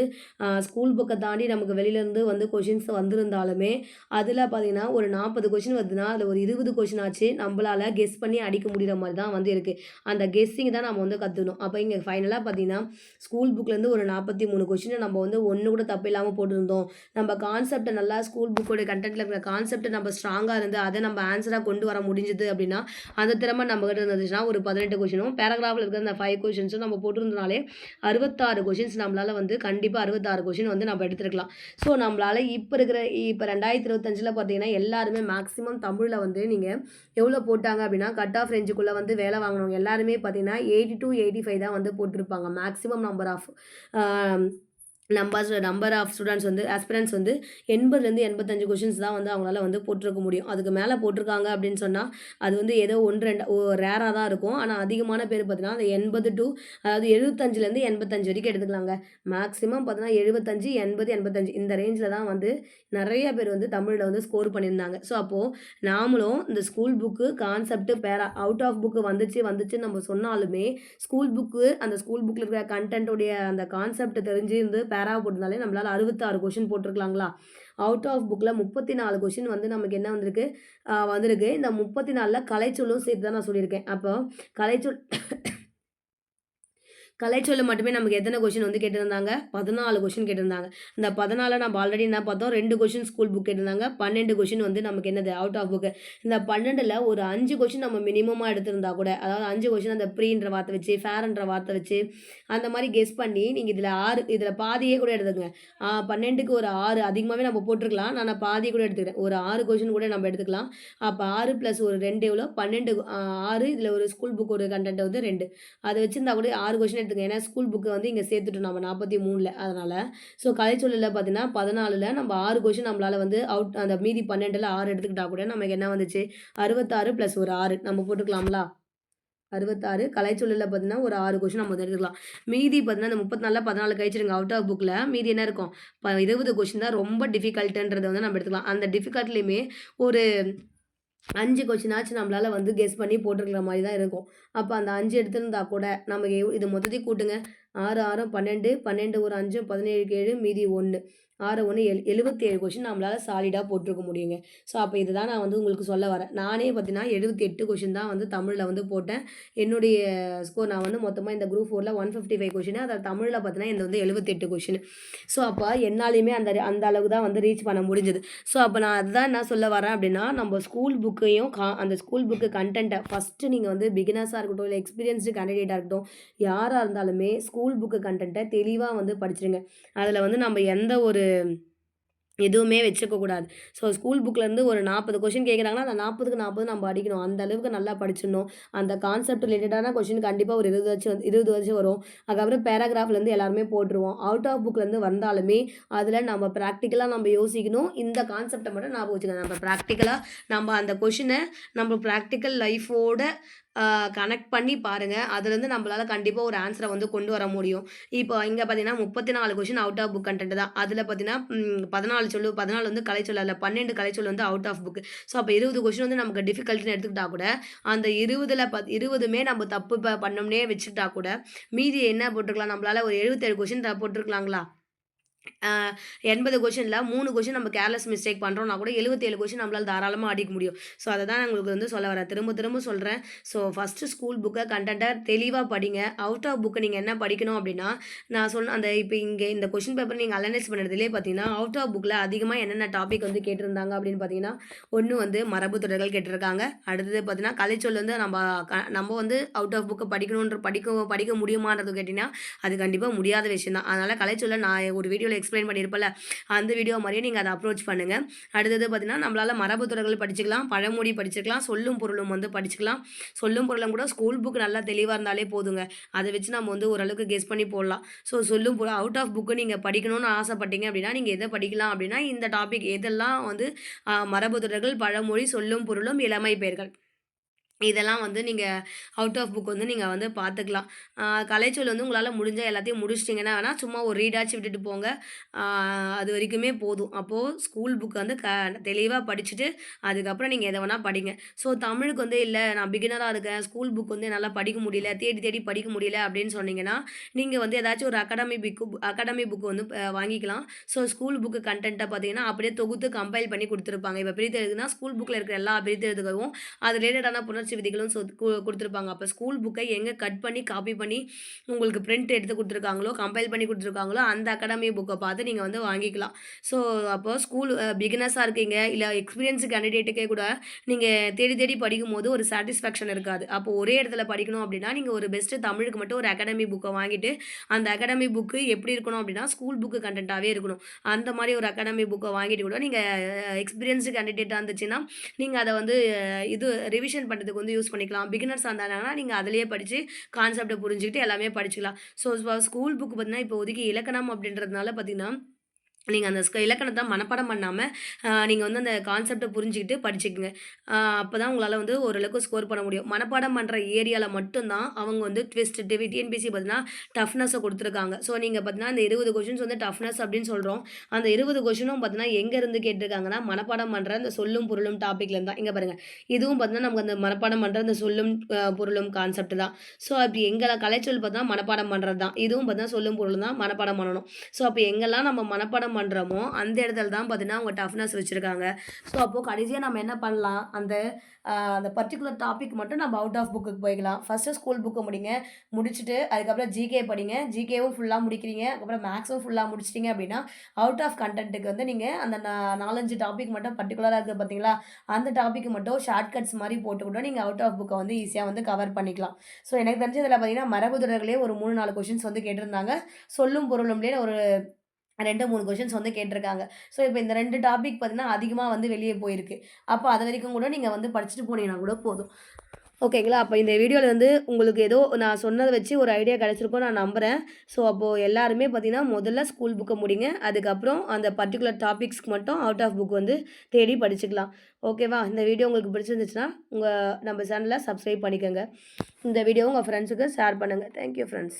ஸ்கூல் புக்கை தாண்டி நமக்கு வெளியிலேருந்து வந்து கொஷின்ஸ் வந்திருந்தாலுமே அதில் பார்த்திங்கன்னா ஒரு 40 கொஷின் வருதுன்னா அதில் ஒரு 20 கொஷின் ஆச்சு நம்மளால் கெஸ் பண்ணி அடிக்க முடிகிற மாதிரி தான் வந்து இருக்குது. அந்த கெஸ்ஸிங் தான் நம்ம வந்து கற்றுக்கணும். அப்போ இங்கே ஃபைனலாக பார்த்திங்கன்னா ஸ்கூல் புக்லேருந்து ஒரு 43 கொஷினை நம்ம வந்து ஒன்று கூட தப்பு இல்லாமல் போட்டிருந்தோம். நம்ம கான்செப்டை நல்லா ஸ்கூல் புக்கோட கண்டென்ட்டில் இருக்கிற கான்செப்ட் கான்செப்ட் நம்ம ஸ்ட்ராங்காக இருந்து அதை நம்ம ஆன்சராக கொண்டு வர முடிஞ்சுது அப்படின்னா அந்த திறமை நம்மகிட்ட இருந்துச்சுன்னா ஒரு 18 கொஷினும் பேராகிராஃபில் இருக்கிற அந்த 5 கொஷின்ஸும் நம்ம போட்டிருந்தனாலே 66 கொஷின்ஸ் நம்மளால் வந்து கண்டிப்பாக 66 கொஷின் வந்து நம்ம எடுத்துருக்கலாம். ஸோ நம்மளால் இப்போ 2025 பார்த்தீங்கன்னா எல்லாருமே மேக்ஸிமம் தமிழில் வந்து நீங்கள் எவ்வளோ போட்டாங்க அப்படின்னா கட் ஆஃப் ரேஞ்சுக்குள்ளே வந்து வேலை வாங்கினவங்க எல்லாருமே பார்த்தீங்கன்னா 80 to 85 தான் வந்து போட்டிருப்பாங்க. மேக்ஸிமம் நம்பர் ஆஃப் ஸ்டூடெண்ட்ஸ் வந்து ஆஸ்பிரண்ட்ஸ் வந்து 80லேருந்து 85 கொஷின்ஸ் தான் வந்து அவங்களால வந்து போட்டிருக்க முடியும். அதுக்கு மேலே போட்டிருக்காங்க அப்படின்னு சொன்னால் அது வந்து ஏதோ 1, 2 ரேராக தான் இருக்கும். ஆனால் அதிகமான பேர் பார்த்தீங்கன்னா அந்த 80 to அதாவது 75லேருந்து 85 வரைக்கும் எடுத்துக்கலாங்க. மேக்ஸிமம் பார்த்தீங்கன்னா 75, 80, 85 இந்த ரேஞ்சில் தான் வந்து நிறைய பேர் வந்து தமிழில் வந்து ஸ்கோர் பண்ணியிருந்தாங்க. ஸோ அப்போது நாமளும் இந்த school book concept out of book வந்துச்சுன்னு நம்ம சொன்னாலுமே ஸ்கூல் புக்கில் இருக்கிற கண்டென்ட்டுடைய அந்த கான்செப்ட் தெரிஞ்சிருந்து பேராக போட்டிருந்தாலே நம்மளால் 66 கொஷின் போட்டிருக்கலாங்களா. அவுட் ஆஃப் புக்கில் 34 கொஷின் வந்து நமக்கு என்ன வந்திருக்கு. இந்த 34ல் கலைச்சொல்லும் சேர்த்து தான் நான் சொல்லியிருக்கேன். அப்போ கலைச்சொல்ல மட்டுமே நமக்கு எத்தனை கொஷின் வந்து கேட்டிருந்தாங்க? 14 கொஷின் கேட்டிருந்தாங்க. இந்த 14 நம்ம ஆல்ரெடி என்ன பார்த்தோம், 2 கொஷின் ஸ்கூல் புக் கேட்டிருந்தாங்க. 12 கொஷின் வந்து நமக்கு என்னது அவுட் ஆஃப் புக்கு. இந்த 12ல் ஒரு 5 கொஷின் நம்ம மினிமமாக எடுத்திருந்தா கூட, அதாவது 5 கொஷின் அந்த ப்ரீன்ற வார்த்தை வச்சு, ஃபேர்ன்ற வார்த்தை வச்சு அந்த மாதிரி கெஸ் பண்ணி நீங்கள் இதில் பாதியே கூட எடுத்துக்கங்க. 12க்கு ஒரு 6 அதிகமாகவே நம்ம போட்டிருக்கலாம். நான் பாதியே கூட எடுத்துக்கிறேன். ஒரு 6 கொஷின் கூட நம்ம எடுத்துக்கலாம். அப்போ 6 + ஒரு 2 எவ்வளோ 12, 6 இதில் ஒரு ஸ்கூல் புக் ஒரு கண்டென்ட் வந்து 2 அதை வச்சுருந்தா கூட 6 கொஷின் எடுத்துங்க. ஏன்னா ஸ்கூல் புக்கு வந்து இங்கே சேர்த்துட்டோம் நம்ம 43ல். அதனால் ஸோ கலைச்சொல்லில் பார்த்தீங்கன்னா 14ல் நம்ம 6 கொஷின் நம்மளால் வந்து அந்த மீதி 12ல் 6 எடுத்துக்கிட்டா கூட நமக்கு என்ன வந்துச்சு 66 + ஒரு 6 நம்ம போட்டுக்கலாம்ல. 66 கலைச்சொல்லில் பார்த்தீங்கன்னா ஒரு 6 கொஷின் நம்ம எடுத்துக்கலாம். மீதி பார்த்தீங்கன்னா இந்த 34ல் 14 கழிச்சிருங்க. அவுட் ஆஃப் புக்கில் மீதி என்ன இருக்கும் 20 கொஷின் தான் ரொம்ப டிஃபிகல்ட்டுன்றதை வந்து நம்ம எடுத்துக்கலாம். அந்த டிஃபிகல்ட்லேயுமே ஒரு 5 கொஷினாச்சும் நம்மளால் வந்து கெஸ் பண்ணி போட்டிருக்கிற மாதிரி தான் இருக்கும். அப்போ அந்த 5 எடுத்திருந்தா கூட நமக்கு இது மொத்தத்தையும் கூட்டுங்க. 6 6 12, 12 ஒரு 5 17க்கு 7 மீதி 1 6 1 77 கொஷின் நம்மளால் சாலிடாக போட்டிருக்க முடியுங்க. ஸோ அப்போ இதுதான் நான் வந்து உங்களுக்கு சொல்ல வரேன். நானே பார்த்தீங்கன்னா 78 கொஷின் தான் வந்து தமிழில் வந்து போட்டேன். என்னுடைய ஸ்கோர் நான் வந்து மொத்தமாக இந்த குரூப் 4ல் 155 கொஷின், அதில் தமிழில் பார்த்தீங்கன்னா இந்த வந்து 78 கொஷின். ஸோ அப்போ என்னாலையுமே அந்த அளவுக்கு தான் வந்து ரீச் பண்ண முடிஞ்சது. ஸோ அப்போ நான் அதுதான் என்ன சொல்ல வரேன் அப்படின்னா, நம்ம ஸ்கூல் புக்கையும் அந்த ஸ்கூல் புக்கு கண்டென்ட்டை ஃபஸ்ட்டு நீங்கள் வந்து பிகினர்ஸாக இருக்கட்டும், இல்லை எக்ஸ்பீரியன்ஸ்டு கேண்டிடேட்டாக இருக்கட்டும், யாராக இருந்தாலுமே ஸ்கூல் புக்கு கண்டென்ட்டை தெளிவாக வந்து படிச்சிருங்க. அதில் வந்து நம்ம எந்த ஒரு எதுவுமே வச்சுக்கக்கூடாது. ஸோ ஸ்கூல் புக்லேருந்து ஒரு 40 கொஷின் கேட்குறாங்கன்னா அந்த 40க்கு 40 நம்ம அடிக்கணும். அந்த அளவுக்கு நல்லா படிச்சிடணும். அந்த கான்செப்ட் ரிலேட்டடான கொஷின் கண்டிப்பாக ஒரு 20 வச்சு வரும். அதுக்கப்புறம் பேராகிராஃப்லேருந்து எல்லாருமே போட்டுருவோம். அவுட் ஆஃப் புக்லேருந்து வந்தாலுமே அதில் நம்ம ப்ராக்டிக்கலாக நம்ம யோசிக்கணும். இந்த கான்செப்டை மட்டும் ஞாபகம் வச்சுக்கணும். நம்ம ப்ராக்டிக்கலாக அந்த கொஷினை நம்ம ப்ராக்டிக்கல் லைஃபோட கனெக்ட் பண்ணி பாருங்கள். அதுலேருந்து நம்மளால் கண்டிப்பாக ஒரு ஆன்சரை வந்து கொண்டு வர முடியும். இப்போ இங்கே பார்த்தீங்கன்னா 34 question out of book content தான். அதில் பார்த்தீங்கன்னா 14 வந்து கலைச்சொல், அதில் 12 கலைச்சொல் வந்து அவுட் ஆஃப் புக். ஸோ அப்போ 20 கொஷின் வந்து நமக்கு டிஃபிகல்ட்டின்னு எடுத்துக்கிட்டா கூட அந்த 20மே நம்ம தப்பு பண்ணோம்னே வச்சுக்கிட்டா கூட மீதி என்ன போட்டிருக்கலாம், நம்மளால் ஒரு 77 கொஷின் போட்டிருக்கலாங்களா. 80 கொஷினில் 3 கொஷின் நம்ம கேர்லெஸ் மிஸ்டேக் பண்ணுறோம்னா கூட 77 கொஷின் நம்மளால் தாராளமாக அடிக்க முடியும். ஸோ அதை தான் நான் உங்களுக்கு வந்து சொல்ல வரேன். திரும்ப சொல்கிறேன். ஸோ ஃபஸ்ட்டு ஸ்கூல் புக்கை கண்டென்ட்டை தெளிவாக படிங்க. அவுட் ஆஃப் புக்கு நீங்கள் என்ன படிக்கணும் அப்படின்னா, நான் சொன்ன அந்த இப்போ இங்கே இந்த கொஷின் பேப்பர் நீங்கள் அனலைஸ் பண்ணுறதுலேயே பார்த்தீங்கன்னா அவுட் ஆஃப் புக்கில் அதிகமாக என்னென்ன டாபிக் வந்து கேட்டிருந்தாங்க அப்படின்னு பார்த்தீங்கன்னா, ஒன்று வந்து மரபு தொடர்கள் கேட்டிருக்காங்க. அடுத்தது பார்த்தீங்கன்னா கலைச்சொல் வந்து நம்ம வந்து அவுட் ஆஃப் புக்கை படிக்க முடியுமான்றது கேட்டிங்கன்னா அது கண்டிப்பாக முடியாத விஷயம் தான். அதனால் கலைச்சொல்லை நான் ஒரு வீடியோவில் எக்ஸ்பிளைன் பண்ணியிருப்பல அந்த வீடியோ மாதிரியே நீங்கள் அதை அப்ரோச் பண்ணுங்கள். அடுத்தது பார்த்தீங்கன்னா நம்மளால் மரபு தொடர்கள் படிச்சுக்கலாம், பழமொழி படிச்சுக்கலாம், சொல்லும் பொருளும் வந்து படிச்சுக்கலாம். சொல்லும் பொருளும் கூட ஸ்கூல் புக் நல்லா தெளிவாக இருந்தாலே போதுங்க. அதை வச்சு நம்ம வந்து ஓரளவுக்கு கெஸ் பண்ணி போடலாம். ஸோ சொல்லும் பொருள் அவுட் ஆஃப் புக்கு நீங்கள் படிக்கணும்னு ஆசைப்பட்டீங்க அப்படின்னா நீங்கள் எதை படிக்கலாம் அப்படின்னா இந்த டாபிக் எதெல்லாம் வந்து மரபு தொடர்கள், பழமொழி, சொல்லும் பொருளும், இளமை பெயர்கள் இதெல்லாம் வந்து நீங்கள் அவுட் ஆஃப் புக் வந்து நீங்கள் வந்து பார்த்துக்கலாம். கலைச்சொல் வந்து உங்களால் முடிஞ்சால் எல்லாத்தையும் முடிச்சிட்டிங்கன்னா வேணால் சும்மா ஒரு ரீடாச்சு விட்டுட்டு போங்க. அது வரைக்குமே போதும். அப்போது ஸ்கூல் புக் வந்து தெளிவாக படிச்சுட்டு அதுக்கப்புறம் நீங்கள் எதை வேணால் படிங்க. ஸோ தமிழுக்கு வந்து இல்லை நான் பிகினராக இருக்கேன், ஸ்கூல் புக் வந்து என்னால் படிக்க முடியல, தேடி படிக்க முடியல அப்படின்னு சொன்னீங்கன்னா நீங்கள் வந்து ஏதாச்சும் ஒரு அகாடமி புக் வந்து வாங்கிக்கலாம். ஸோ ஸ்கூல் புக்கு கண்டென்ட்டை பார்த்தீங்கன்னா அப்படியே தொகுத்து கம்பைல் பண்ணி கொடுத்துருப்பாங்க. இப்போ பிரித்தெழுதுனா ஸ்கூல் புக்கில் இருக்கிற எல்லா பிரித்தெழுதுகவும் அது ரிலேட்டடான உணர்ச்சி விதிகளும் கொடுத்துருப்பாங்க. அப்போ ஸ்கூல் புக்கை எங்கே கட் பண்ணி காப்பி பண்ணி உங்களுக்கு பிரிண்ட் எடுத்து கொடுத்துருக்காங்களோ, கம்பைல் பண்ணி கொடுத்துருக்காங்களோ அந்த அகாடமி புக்கை பார்த்து நீங்கள் வந்து வாங்கிக்கலாம். ஸோ அப்போ ஸ்கூல் பிகினர்ஸாக இருக்கீங்க, இல்லை எக்ஸ்பீரியன்ஸ் கேண்டிடேட்டுக்கே கூட நீங்கள் தேடி தேடி படிக்கும்போது ஒரு சாட்டிஸ்ஃபேக்ஷன் இருக்காது. அப்போ ஒரே இடத்துல படிக்கணும் அப்படின்னா நீங்கள் ஒரு பெஸ்ட்டு தமிழுக்கு மட்டும் ஒரு அகாடமி புக்கை வாங்கிட்டு அந்த அகாடமி புக்கு எப்படி இருக்கணும் அப்படின்னா ஸ்கூல் புக்கு கண்டென்ட்டாகவே இருக்கணும். அந்த மாதிரி ஒரு அகாடமி புக்கை வாங்கிட்டு கூட நீங்கள் எக்ஸ்பீரியன்ஸு கேண்டிடேட்டாக இருந்துச்சுன்னா நீங்கள் அதை வந்து இது ரிவிஷன் பண்ணுறதுக்கு வந்து யூஸ் பண்ணிக்கலாம். பிகினர்ஸாக இருந்தாங்கன்னா நீங்கள் அதிலேயே படித்து கான்செப்டை புரிஞ்சுக்கிட்டு எல்லாமே படிச்சுக்கலாம். ஸோ ஸ்கூல் புக்கு பார்த்தீங்கன்னா இப்போ ஒதுக்கி இலக்கணம் அப்படின்றதுனால பார்த்தீங்கன்னா நீங்கள் அந்த இலக்கணத்தை மனப்பாடம் பண்ணாமல் நீங்கள் வந்து அந்த கான்செப்டை புரிஞ்சுக்கிட்டு படிச்சுக்கங்க. அப்போ தான் உங்களால் வந்து ஓரளவுக்கு ஸ்கோர் பண்ண முடியும். மனப்பாடம் பண்ணுற ஏரியாவில் மட்டும்தான் அவங்க வந்து டிஎன்பிஎஸ்சி பார்த்தீங்கன்னா டஃப்னஸை கொடுத்துருக்காங்க. ஸோ நீங்கள் பார்த்தீங்கன்னா அந்த 20 கொஷின்ஸ் வந்து டஃப்னஸ் அப்படின்னு சொல்கிறோம். அந்த 20 கொஷினும் பார்த்தீங்கன்னா எங்கேருந்து கேட்டிருக்காங்கன்னா மனப்பாடம் பண்ணுற அந்த சொல்லும் பொருளும் டாப்பிக்லேருந்து தான். இங்கே பாருங்கள், இதுவும் பார்த்தீங்கன்னா நமக்கு அந்த மனப்பாடம் பண்ணுற அந்த சொல்லும் பொருளும் கான்செப்ட் தான். ஸோ அப்படி எங்களை கலைச்சொல் பார்த்தீங்கன்னா மனப்பாடம் பண்ணுறது தான். இதுவும் பார்த்தீங்கன்னா சொல்லும் பொருளும் தான் மனப்பாடம் பண்ணணும். ஸோ அப்போ எங்கெல்லாம் நம்ம மனப்பாடம் பண்ணுறோமோ அந்த இடத்துல தான் பார்த்தீங்கன்னா அவங்க டஃப்னஸ் வச்சுருக்காங்க. ஸோ அப்போது கடைசியாக நம்ம என்ன பண்ணலாம், அந்த பர்டிகுலர் டாபிக் மட்டும் நம்ம அவுட் ஆஃப் புக்குக்கு போய்க்கலாம். ஃபஸ்ட்டு ஸ்கூல் புக்கை முடிச்சுட்டு அதுக்கப்புறம் ஜிகே படிங்க. ஜிகேவும் ஃபுல்லாக முடிக்கிறீங்க, அதுக்கப்புறம் மேக்ஸும் ஃபுல்லாக முடிச்சிட்டிங்க அப்படின்னா அவுட் ஆஃப் கண்டென்ட்டுக்கு வந்து நீங்கள் அந்த 4-5 டாபிக் மட்டும் பர்டிகுலராக இருக்குது பார்த்தீங்களா, அந்த டாபிக் மட்டும் ஷார்ட்கட்ஸ் மாதிரி போட்டு கூட நீங்கள் அவுட் ஆஃப் புக்கை வந்து ஈஸியாக வந்து கவர் பண்ணிக்கலாம். ஸோ எனக்கு தெரிஞ்சதில் பார்த்தீங்கன்னா மரபுதொடர்களே ஒரு 3-4 கொஷின்ஸ் வந்து கேட்டிருந்தாங்க. சொல்லும் பொருளும்லேயே ஒரு 2-3 கொஷின்ஸ் வந்து கேட்டிருக்காங்க. ஸோ இப்போ இந்த 2 டாபிக் பார்த்தீங்கன்னா அதிகமாக வந்து வெளியே போயிருக்கு. அப்போ அது வரைக்கும் கூட நீங்கள் வந்து படிச்சுட்டு போனீங்கன்னா கூட போதும். ஓகேங்களா? அப்போ இந்த வீடியோவில் வந்து உங்களுக்கு ஏதோ நான் சொன்னதை வச்சு ஒரு ஐடியா கிடச்சிருக்கும் நான் நம்புகிறேன். ஸோ அப்போது எல்லாருமே பார்த்தீங்கன்னா முதல்ல ஸ்கூல் புக்கை முடிங்க. அதுக்கப்புறம் அந்த பர்டிகுலர் டாபிக்ஸ்க்கு மட்டும் அவுட் ஆஃப் புக் வந்து தேடி படிச்சுக்கலாம். ஓகேவா? இந்த வீடியோ உங்களுக்கு பிடிச்சிருந்துச்சுன்னா நம்ம சேனலை சப்ஸ்கிரைப் பண்ணிக்கோங்க. இந்த வீடியோவை உங்கள் ஃப்ரெண்ட்ஸுக்கு ஷேர் பண்ணுங்கள். Thank you friends.